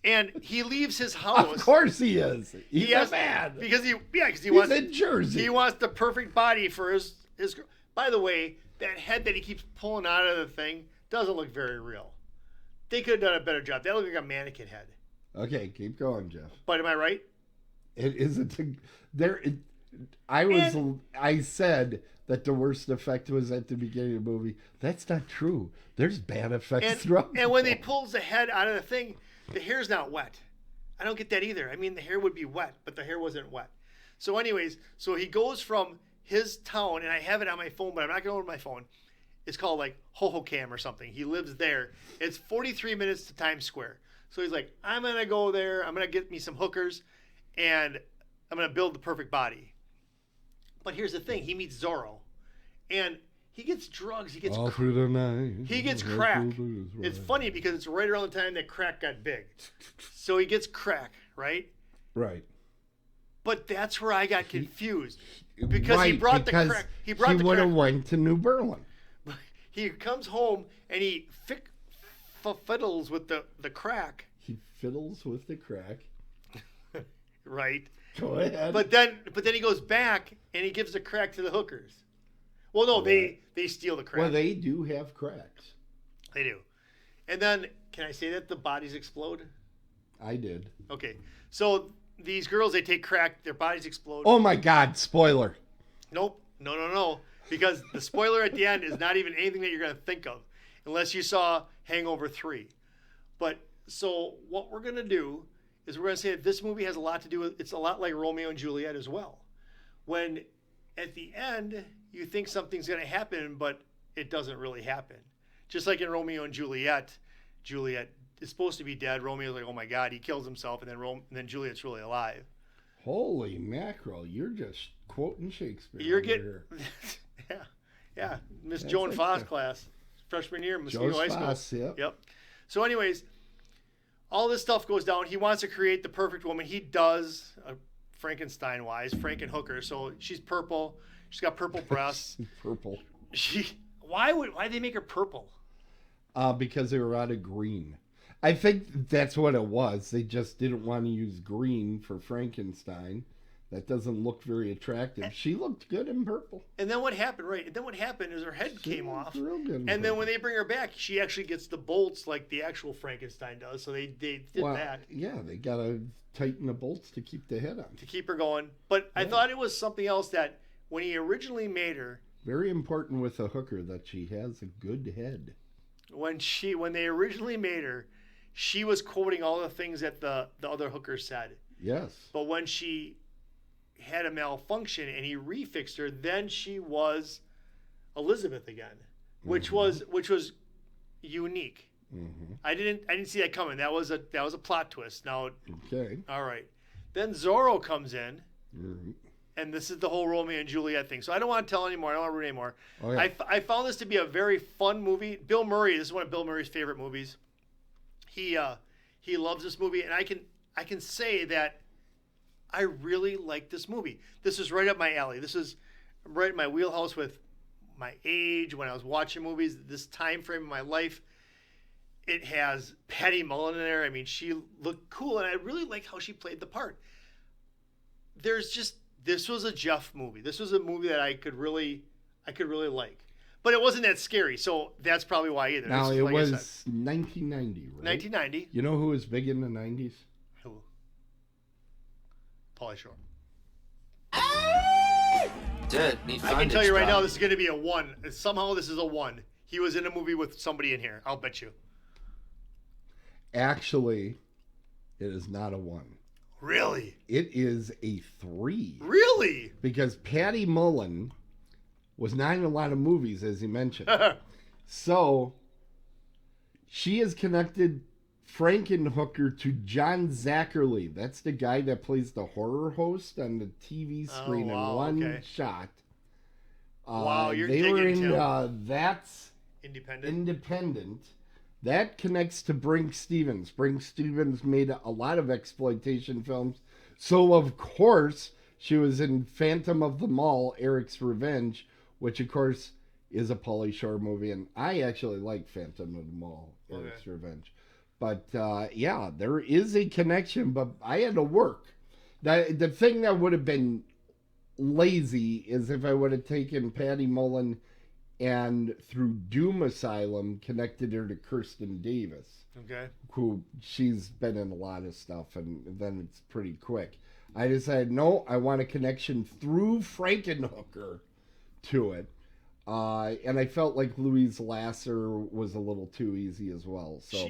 And he leaves his house. Of course he is. He's a man. Because he He's wants in Jersey. He wants the perfect body for his girl. By the way, that head that he keeps pulling out of the thing doesn't look very real. They could have done a better job. That looked like a mannequin head. Okay, keep going, Jeff. But am I right? It isn't. I said that the worst effect was at the beginning of the movie. That's not true. There's bad effects throughout. And when they pulls the head out of the thing, the hair's not wet. I don't get that either. I mean, the hair would be wet, but the hair wasn't wet. So anyways, so he goes from his town, and I have it on my phone, but I'm not going to open my phone. It's called like Hohokam or something. He lives there. It's 43 minutes to Times Square. So he's like, I'm going to go there. I'm going to get me some hookers, and I'm going to build the perfect body. But here's the thing. He meets Zorro, and he gets drugs. He gets all through the night. He gets crack. It's funny because it's right around the time that crack got big. So he gets crack, right? Right. But that's where I got confused. Because he brought the crack. He would have went to New Berlin. He comes home and he fiddles with the crack. He fiddles with the crack. Right. Go ahead. But then he goes back and he gives the crack to the hookers. Well, no, they steal the crack. Well, they do have cracks. They do. And then, can I say that the bodies explode? I did. Okay. So these girls, they take crack, their bodies explode. Oh my God! Spoiler. Nope. No. Because the spoiler at the end is not even anything that you're going to think of unless you saw Hangover 3. But so what we're going to do is we're going to say that this movie has a lot to do with, it's a lot like Romeo and Juliet as well. When at the end, you think something's going to happen, but it doesn't really happen. Just like in Romeo and Juliet, Juliet is supposed to be dead. Romeo's like, oh my God, he kills himself. And then Juliet's really alive. Holy mackerel. You're just quoting Shakespeare. You're over getting, here. yeah. Miss That's Joan like Foss the- class, freshman year, Mosquito Joe High School. Foss, yep. So anyways, all this stuff goes down. He wants to create the perfect woman. He does, Frankenstein-wise, Frankenhooker. So she's purple. She's got purple breasts. Purple. Why they make her purple? Because they were out of green. I think that's what it was. They just didn't want to use green for Frankenstein. That doesn't look very attractive. She looked good in purple. And then what happened, right? And then what happened is her head came off. Real good in And then purple. when they bring her back, she actually gets the bolts like the actual Frankenstein does. So they did that Yeah, they got to tighten the bolts to keep the head on. to keep her going. But I thought it was something else that when he originally made her, Very important with a hooker that she has a good head. when they originally made her, she was quoting all the things that the other hooker said. Yes. But when she had a malfunction and he refixed her, then she was Elizabeth again, which was unique. Mm-hmm. I didn't see that coming. That was a plot twist. Now, Okay. all right. Then Zorro comes in, Mhm. and this is the whole Romeo and Juliet thing. So I don't want to tell anymore. I don't want to ruin anymore. Oh, yeah. I found this to be a very fun movie. Bill Murray. This is one of Bill Murray's favorite movies. He loves this movie, and I can say that I really like this movie. This is right up my alley. This is right in my wheelhouse with my age, when I was watching movies, this time frame in my life. It has Patty Mullen in there. I mean, she looked cool, and I really like how she played the part. This was a Jeff movie. This was a movie that I could really like. But it wasn't that scary, so that's probably why either. Now, This, it like I was said, 1990, right? 1990. You know who was big in the 90s? Who? Pauly Shore. Dude, need I can tell you right now, this is going to be a 1. Somehow this is a 1. He was in a movie with somebody in here. I'll bet you. Actually, it is not a 1. Really? It is a 3. Really? Because Patty Mullen was not in a lot of movies, as he mentioned. So, she is connected Frankenhooker to John Zachary. That's the guy that plays the horror host on the TV screen wow, in one okay. shot. Wow, you're they were digging, in Tim. That's Independent. Independent. That connects to Brink Stevens. Brink Stevens made a lot of exploitation films. So, of course, she was in Phantom of the Mall, Eric's Revenge, which, of course, is a Pauly Shore movie. And I actually like Phantom of the Mall, Eric's Revenge. But, yeah, there is a connection, but I had to work. The thing that would have been lazy is if I would have taken Patty Mullen and through Doom Asylum connected her to Kirsten Davis, Okay. who she's been in a lot of stuff, and then it's pretty quick. I decided, no, I want a connection through Frankenhooker to it. And I felt like Louise Lasser was a little too easy as well. So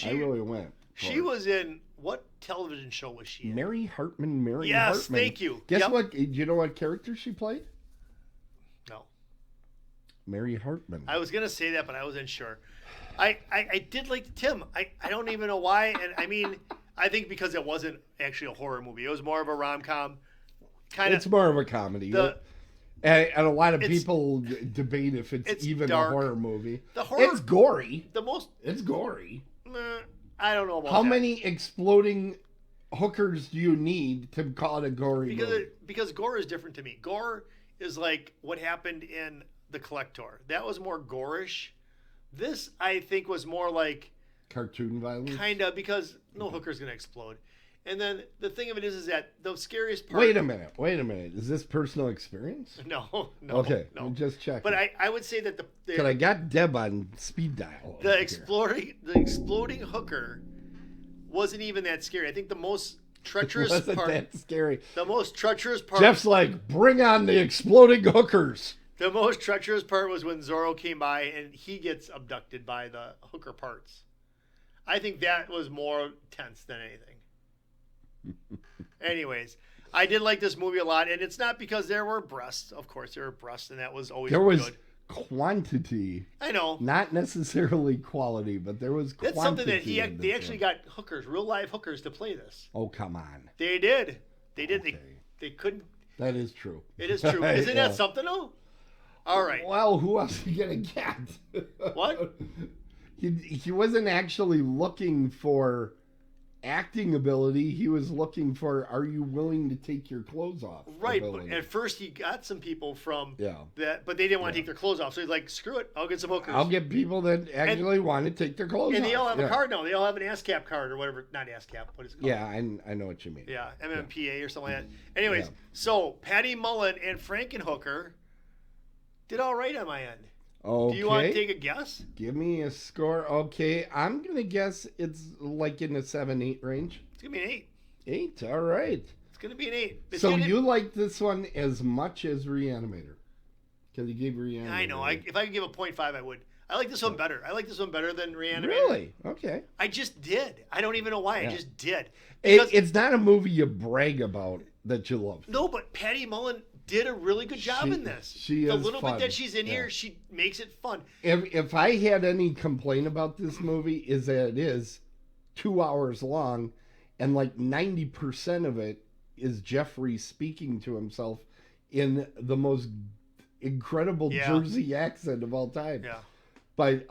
I really went. She was in, what television show was she in? Mary Hartman. Yes, thank you. Guess Yep. what? Do you know what character she played? No. Mary Hartman. I was going to say that, but I wasn't sure. I did like Tim. I don't even know why. And I mean, I think because it wasn't actually a horror movie. It was more of a rom-com. It's more of a comedy. And a lot of people debate if it's even dark. a horror movie. The horror, It's gory. It's gory. I don't know about How that. many exploding hookers do you need to call it a gory movie? Because gore is different to me. Gore is like what happened in The Collector. That was more gorish. This, I think, was more like Cartoon violence? kind of, because no hooker's going to explode. And then the thing of it is that the scariest part. Wait a minute. Is this personal experience? No. Okay, no. I'm just checking. But I would say that But I got Deb on speed dial. the exploding hooker wasn't even that scary. I think the most treacherous Wasn't part. that scary? The most treacherous part. Jeff's like, bring on the exploding hookers. The most treacherous part was when Zorro came by and he gets abducted by the hooker parts. I think that was more tense than anything. Anyways, I did like this movie a lot, and it's not because there were breasts. Of course, there were breasts, and that was always There was good. quantity. I know. Not necessarily quality, but there was quantity. That's something that in they this actually one. got hookers, real live hookers, to play this. Oh, come on. They did. They did. Okay. They couldn't. That is true. It is true. Isn't Yeah. that something though? All right. Well, who else are you going to get? What? He wasn't actually looking for acting ability. He was looking for, are you willing to take your clothes off? Right. But ability. at first, he got some people from Yeah. that, but they didn't want to take their clothes off. So he's like, "Screw it, I'll get some hookers." I'll get people that actually want to take their clothes and off. they all have Yeah. a card now. They all have an ASCAP card or whatever. Not ASCAP. What is it called? Yeah, I know what you mean. Yeah, MMPA or something like that. Anyways, Yeah. so Patty Mullen and Frankenhooker did all right on my end. Okay. Do you want to take a guess? Give me a score. Okay, I'm going to guess it's like in the 7-8 range. It's gonna be an 8. 8, all right. It's gonna be an 8. It's So gonna- you like this one as much as Reanimator? Because you gave Reanimator. I know. If I could give a 0.5, I would. I like this one better. I like this one better than Reanimator. Really? Okay. I just did. I don't even know why. Yeah. I just did. Because, It's not a movie you brag about that you love. no, but Patty Mullen did a really good job She- in this. she the is little fun. bit that she's in Yeah. here, she makes it fun. If I had any complaint about this movie, is that it is 2 hours long, and like 90% of it is Jeffrey speaking to himself in the most incredible Yeah. Jersey accent of all time. Yeah. But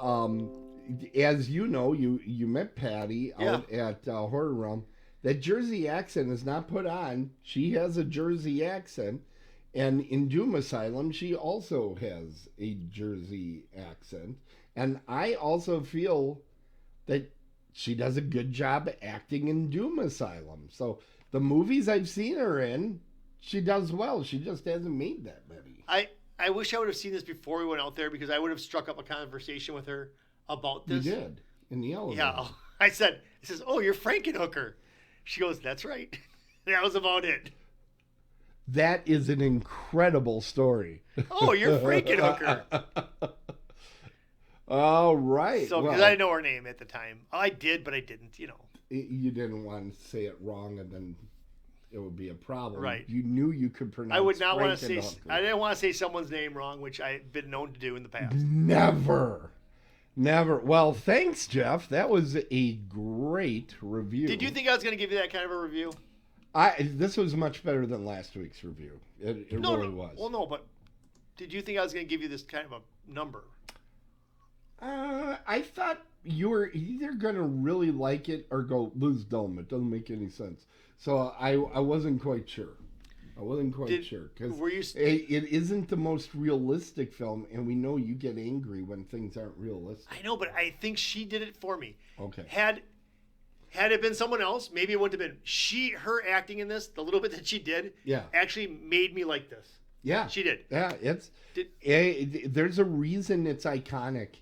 as you know, you met Patty out Yeah. at Horror Realm. That Jersey accent is not put on. She has a Jersey accent. And in Doom Asylum, she also has a Jersey accent. And I also feel that she does a good job acting in Doom Asylum. So the movies I've seen her in, she does well. She just hasn't made that many. I wish I would have seen this before we went out there because I would have struck up a conversation with her about You this. did in the elevator. Yeah. I says, "Oh, you're Frankenhooker." She goes, "That's right." That was about it. That is an incredible story. Oh, you're Frankenhooker. All right. So, because well, I didn't know her name at the time. I did, but I didn't, you didn't want to say it wrong, and then it would be a problem. Right. You knew you could pronounce. I would not want to say, Frankenhooker. I didn't want to say someone's name wrong, which I've been known to do in the past. Never. Well, thanks, Jeff. That was a great review. Did you think I was going to give you that kind of a review? This was much better than last week's review. It really was. Well, no, but did you think I was going to give you this kind of a number? I thought you were either going to really like it or go lose dome. It doesn't make any sense. So I wasn't quite sure. I wasn't quite sure because it isn't the most realistic film, and we know you get angry when things aren't realistic. I know, but I think she did it for me. Okay. Had it been someone else, maybe it wouldn't have been. Her acting in this, the little bit that she did, actually made me like this. Yeah. She did. Yeah, there's a reason it's iconic,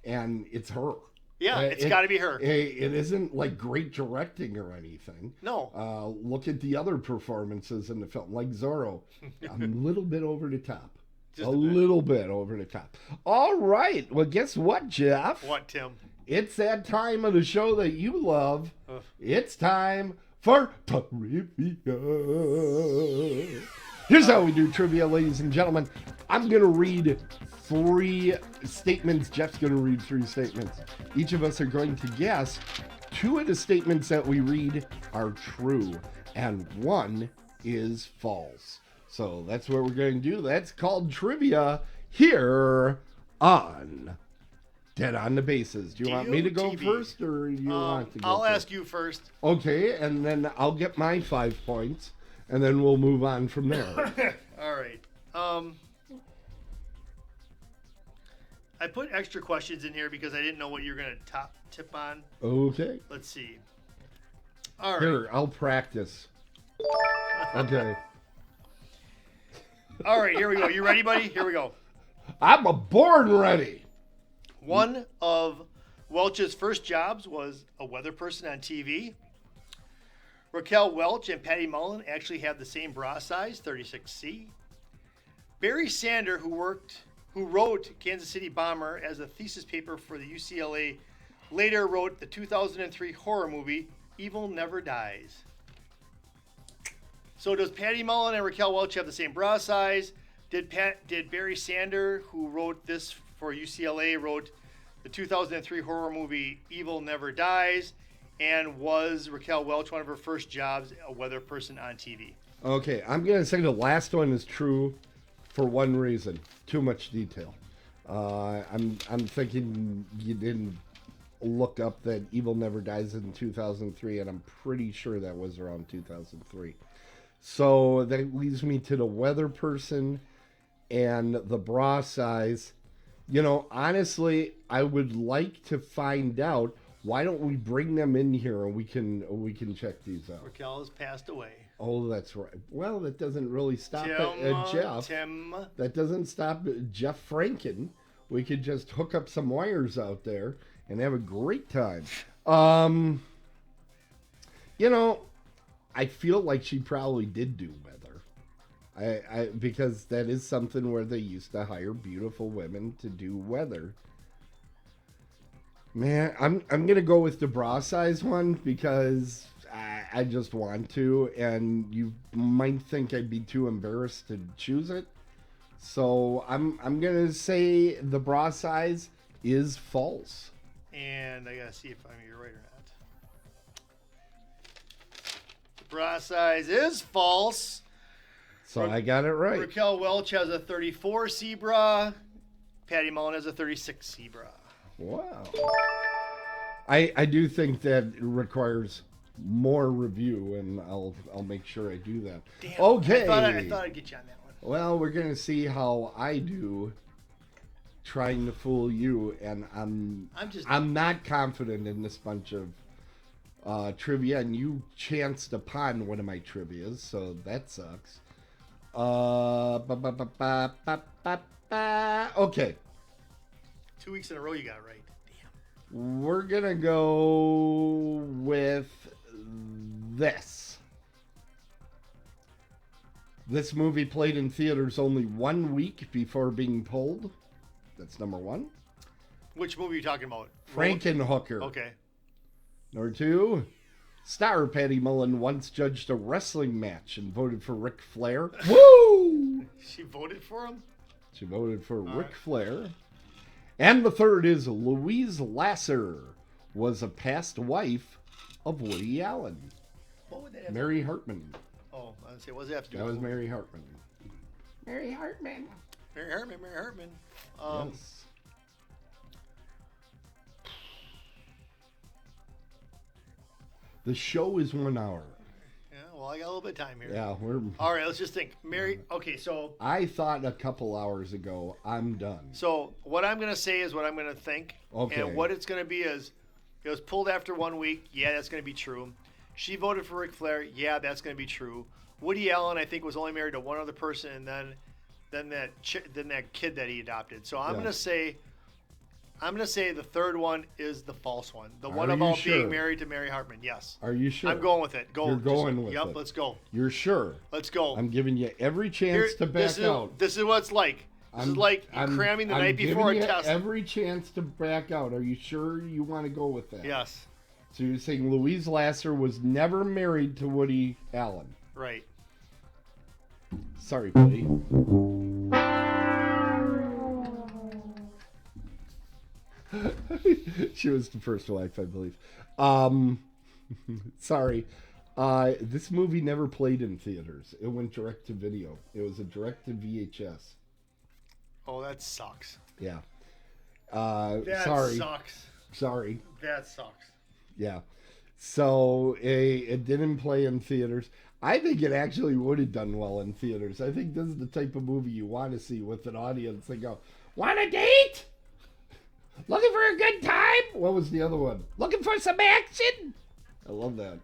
and it's her. Yeah, it's got to be her. It isn't like great directing or anything. No. Look at the other performances in the film, like Zorro. A little bit over the top. Just a little bit over the top. All right. Well, guess what, Jeff? What, Tim? It's that time of the show that you love. It's time for trivia. Here's how we do trivia, ladies and gentlemen. I'm going to read 3 statements. Jeff's going to read 3 statements. Each of us are going to guess 2 of the statements that we read are true, and 1 is false. So that's what we're going to do. That's called trivia here on Dead on the Bases. Do you want me to go DOTV. first, or do you want to go I'll first? ask you first. Okay, and then I'll get my 5 points, and then we'll move on from there. All right. I put extra questions in here because I didn't know what you were going to tip on. Okay. Let's see. All right. Here, I'll practice. Okay. All right, here we go. You ready, buddy? Here we go. I'm born ready. One of Welch's first jobs was a weather person on TV. Raquel Welch and Patty Mullen actually have the same bra size, 36C. Barry Sander, who wrote Kansas City Bomber as a thesis paper for the UCLA, later wrote the 2003 horror movie Evil Never Dies. So does Patty Mullen and Raquel Welch have the same bra size? Did Barry Sander, who wrote this for UCLA, wrote the 2003 horror movie Evil Never Dies? And was Raquel Welch one of her first jobs a weather person on TV? Okay, I'm going to say the last one is true for one reason. Too much detail. I'm thinking you didn't look up that Evil Never Dies in 2003, and I'm pretty sure that was around 2003. So that leads me to the weather person and the bra size. You know, honestly, I would like to find out. Why don't we bring them in here and we can check these out? Raquel has passed away. Oh, that's right. Well, that doesn't really stop Jeff. Tim. That doesn't stop Jeff Franken. We could just hook up some wires out there and have a great time. You know, I feel like she probably did do weather. I because that is something where they used to hire beautiful women to do weather. Man, I'm gonna go with the bra size one because I just want to, and you might think I'd be too embarrassed to choose it. So I'm gonna say the bra size is false. And I gotta see if you're right or not. The bra size is false. So I got it right. Raquel Welch has a 34C bra. Patty Mullen has a 36C bra. Wow. I do think that it requires more review, and I'll make sure I do that. Damn, okay. I thought I'd get you on that one. Well, we're gonna see how I do trying to fool you, and I'm not confident in this bunch of trivia, and you chanced upon one of my trivias, so that sucks. Okay. 2 weeks in a row you got right. Damn. We're gonna go with this. This movie played in theaters only 1 week before being pulled. That's number one. Which movie are you talking about? Frankenhooker. Okay. Number two. Star Patty Mullen once judged a wrestling match and voted for Ric Flair. Woo! She voted for him? She voted for Ric Flair. And the third is Louise Lasser was a past wife of Woody Allen. What would that have Mary Hartman. Oh, I was say, what does that have to do That with was Mary Hartman. Mary Hartman. Mary Hartman. Yes. The show is 1 hour. Yeah, well, I got a little bit of time here. Yeah, All right, let's just think. Mary, okay, so I thought a couple hours ago, I'm done. So what I'm going to say is what I'm going to think. Okay. And what it's going to be is, it was pulled after 1 week. Yeah, that's going to be true. She voted for Ric Flair. Yeah, that's going to be true. Woody Allen, I think, was only married to one other person, and then that kid that he adopted. So I'm going to say the third one is the false one. The one about being married to Mary Hartman. Yes. Are you sure? I'm going with it. Go. You're going with it. Yep, let's go. You're sure? Let's go. I'm giving you every chance to back out. This is what it's like. This is like cramming the night before a test. Every chance to back out. Are you sure you want to go with that? Yes. So you're saying Louise Lasser was never married to Woody Allen? Right. Sorry, buddy. She was the first wife, I believe. Sorry. This movie never played in theaters. It went direct to video. It was a direct to VHS. Oh, that sucks. Yeah. That sucks. Sorry. That sucks. Yeah. So it didn't play in theaters. I think it actually would have done well in theaters. I think this is the type of movie you want to see with an audience. They go, want a date? Looking for a good time? What was the other one? Looking for some action? I love that.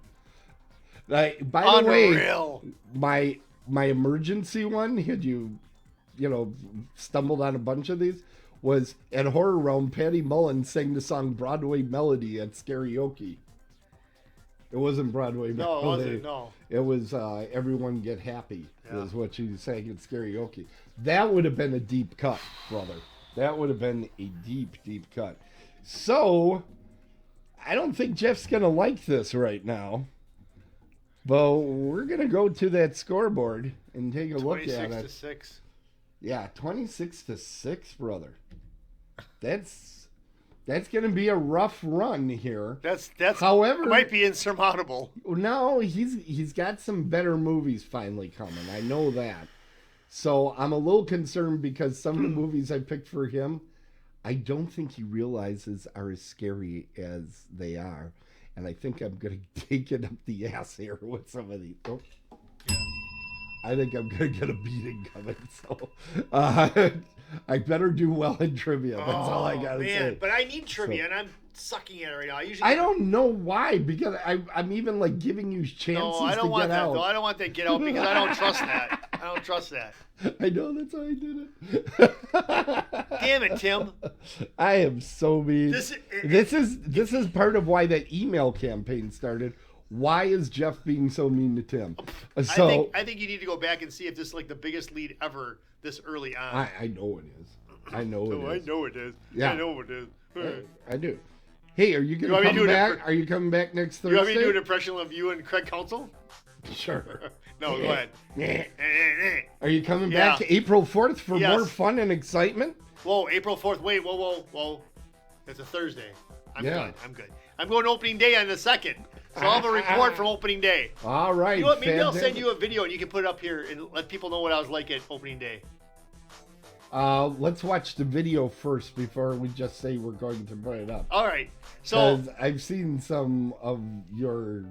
Like, by the way, Unreal. my emergency one, had you stumbled on a bunch of these, was at Horror Realm, Patty Mullen sang the song Broadway Melody at Karaoke. It wasn't Broadway No, it Melody. wasn't. No. It was Everyone Get Happy, Yeah. is what she sang at karaoke. That would have been a deep cut, brother. That would have been a deep, deep cut. So, I don't think Jeff's going to like this right now. But we're going to go to that scoreboard and take a look at 26-6. Yeah, 26-6, brother. That's going to be a rough run here. That's. However, it might be insurmountable. No, he's got some better movies finally coming. I know that. So I'm a little concerned because some of the movies I picked for him, I don't think he realizes are as scary as they are. And I think I'm going to take it up the ass here with some of these. Oh. I think I'm going to get a beating coming. So I better do well in trivia. That's all I got to say. But I need trivia, and I'm sucking at it right now. I don't know why, because I'm even like giving you chances No, I don't to want get that, out. though. I don't want that get out because I don't trust that. I don't trust that. I know, that's why I did it. Damn it, Tim. I am so mean. This is part of why that email campaign started. Why is Jeff being so mean to Tim? So I think you need to go back and see if this is like the biggest lead ever this early on. I know it is. I know it is. I know it is. Yeah. I know it is. I do. Hey, are you going want to me to come do back? Are you coming back next Thursday? You want me to do an impression of you and Craig Counsell? Sure. No, go ahead. Are you coming back April 4th for more fun and excitement? Whoa, April 4th. Wait, whoa. It's a Thursday. I'm good. I'm going opening day on the 2nd. So I'll have a report from opening day. All right. You know what? Maybe I'll send you a video and you can put it up here and let people know what I was like at opening day. Let's watch the video first before we just say we're going to put it up. All right. So I've seen some of your,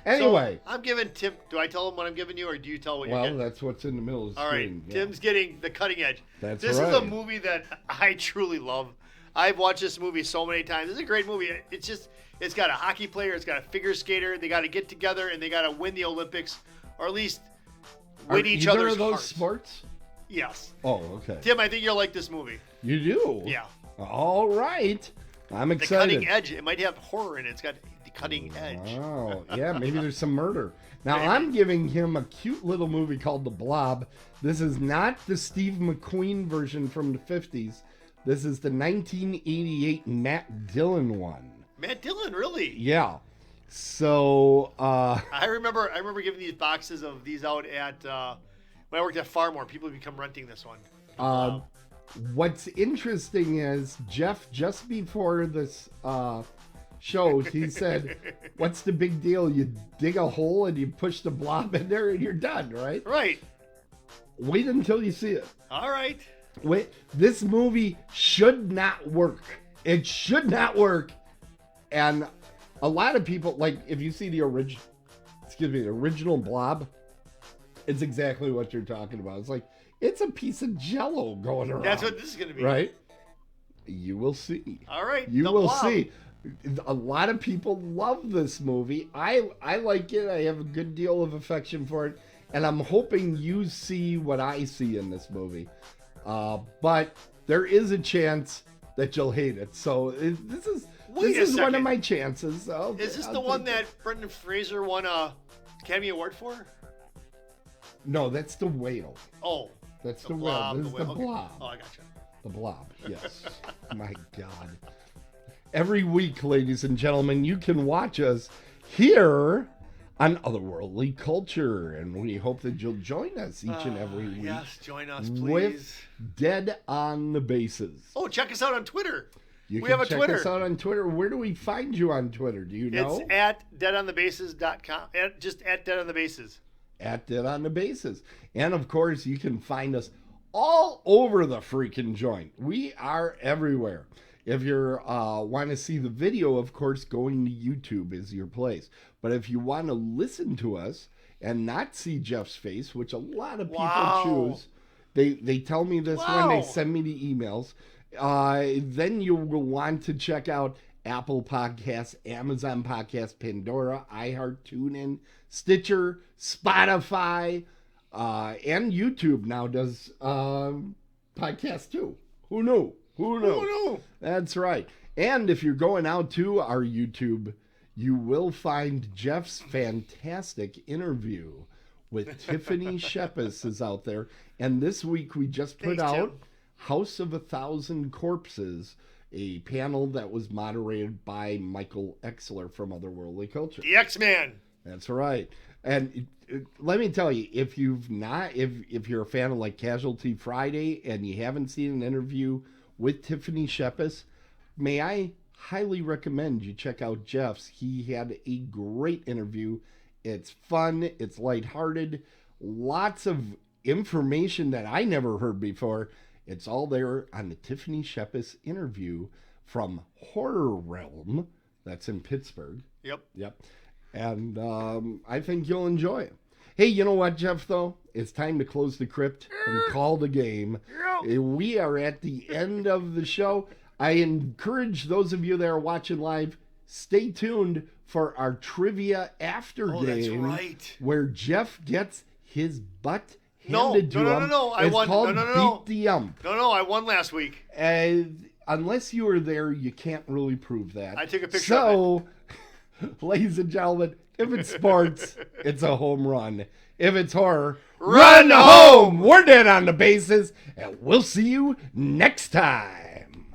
Anyway, so I'm giving Tim. Do I tell him what I'm giving you, or do you tell what you're getting? Well, that's what's in the middle of the All right. screen. Tim's getting the cutting edge. This is a movie that I truly love. I've watched this movie so many times. This is a great movie. It's got a hockey player, it's got a figure skater. They got to get together and they got to win the Olympics, or at least win each other's Are those hearts. sports? Yes. Oh, okay. Tim, I think you'll like this movie. You do? Yeah. All right. I'm The excited. cutting edge. It might have horror in it. It's got the cutting edge. Oh, yeah, maybe there's some murder. Now, I'm giving him a cute little movie called The Blob. This is not the Steve McQueen version from the 50s. This is the 1988 Matt Dillon one. Matt Dillon, really? Yeah. So, I remember giving these boxes of these out at when I worked at Farmore. People would become renting this one. What's interesting is Jeff, just before this show, he said, "What's the big deal? You dig a hole and you push the blob in there and you're done, right?" Right. Wait until you see it. All right. Wait, this movie should not work. It should not work. And a lot of people, like, if you see the original Blob, it's exactly what you're talking about. It's like, it's a piece of Jell-O going around. That's what this is going to be. Right? You will see. All right. You The will Blob. see. A lot of people love this movie. I like it. I have a good deal of affection for it. And I'm hoping you see what I see in this movie. But there is a chance that you'll hate it. So this is one of my chances. Is this the one that Brendan Fraser won a Academy Award for? No, that's The Whale. Oh. That's The Blob, Whale. This is The okay. Blob. Oh, I gotcha. The Blob, yes. My God. Every week, ladies and gentlemen, you can watch us here on Otherworldly Culture, and we hope that you'll join us each and every week. Yes, join us, please. With Dead on the Bases. Oh, check us out on Twitter. We have a check Twitter. us out on Twitter. Where do we find you on Twitter? Do you know? It's at deadonthebases.com. Just at deadonthebases. At Dead on the Bases. And of course, you can find us all over the freaking joint. We are everywhere. If you want to see the video, of course, going to YouTube is your place. But if you want to listen to us and not see Jeff's face, which a lot of people choose, they tell me this when they send me the emails, then you will want to check out Apple Podcasts, Amazon Podcasts, Pandora, iHeart, TuneIn, Stitcher, Spotify, and YouTube now does podcasts too. Who knew? Who knew? That's right. And if you're going out to our YouTube, you will find Jeff's fantastic interview with Tiffany Shepis is out there. And this week we just put out Tim. House of 1,000 Corpses, a panel that was moderated by Michael Exler from Otherworldly Culture. The X-Man. That's right. And let me tell you, if you're a fan of like Casualty Friday and you haven't seen an interview with Tiffany Shepis, may I highly recommend you check out Jeff's. He had a great interview. It's fun. It's lighthearted. Lots of information that I never heard before. It's all there on the Tiffany Shepis interview from Horror Realm. That's in Pittsburgh. Yep. And I think you'll enjoy it. Hey, you know what, Jeff, though? It's time to close the crypt and call the game. We are at the end of the show. I encourage those of you that are watching live, stay tuned for our trivia after game. That's right. Where Jeff gets his butt handed to him. No. It's called Beat the Ump. No, I won last week. Unless you were there, you can't really prove that. I took a picture of it. Ladies and gentlemen, if it's sports, it's a home run. If it's horror, Run home! We're dead on the bases, and we'll see you next time.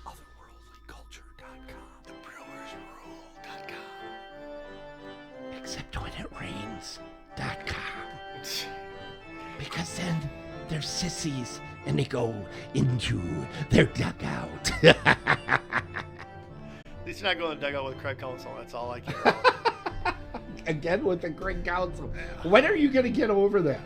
OtherworldlyCulture.com. TheBrewersRule.com. Except when it rains.com. Because then they're sissies, and they go into their dugout. At least you're not going to dugout with Craig Council. That's all I care about. Again with the Craig Council. When are you going to get over that?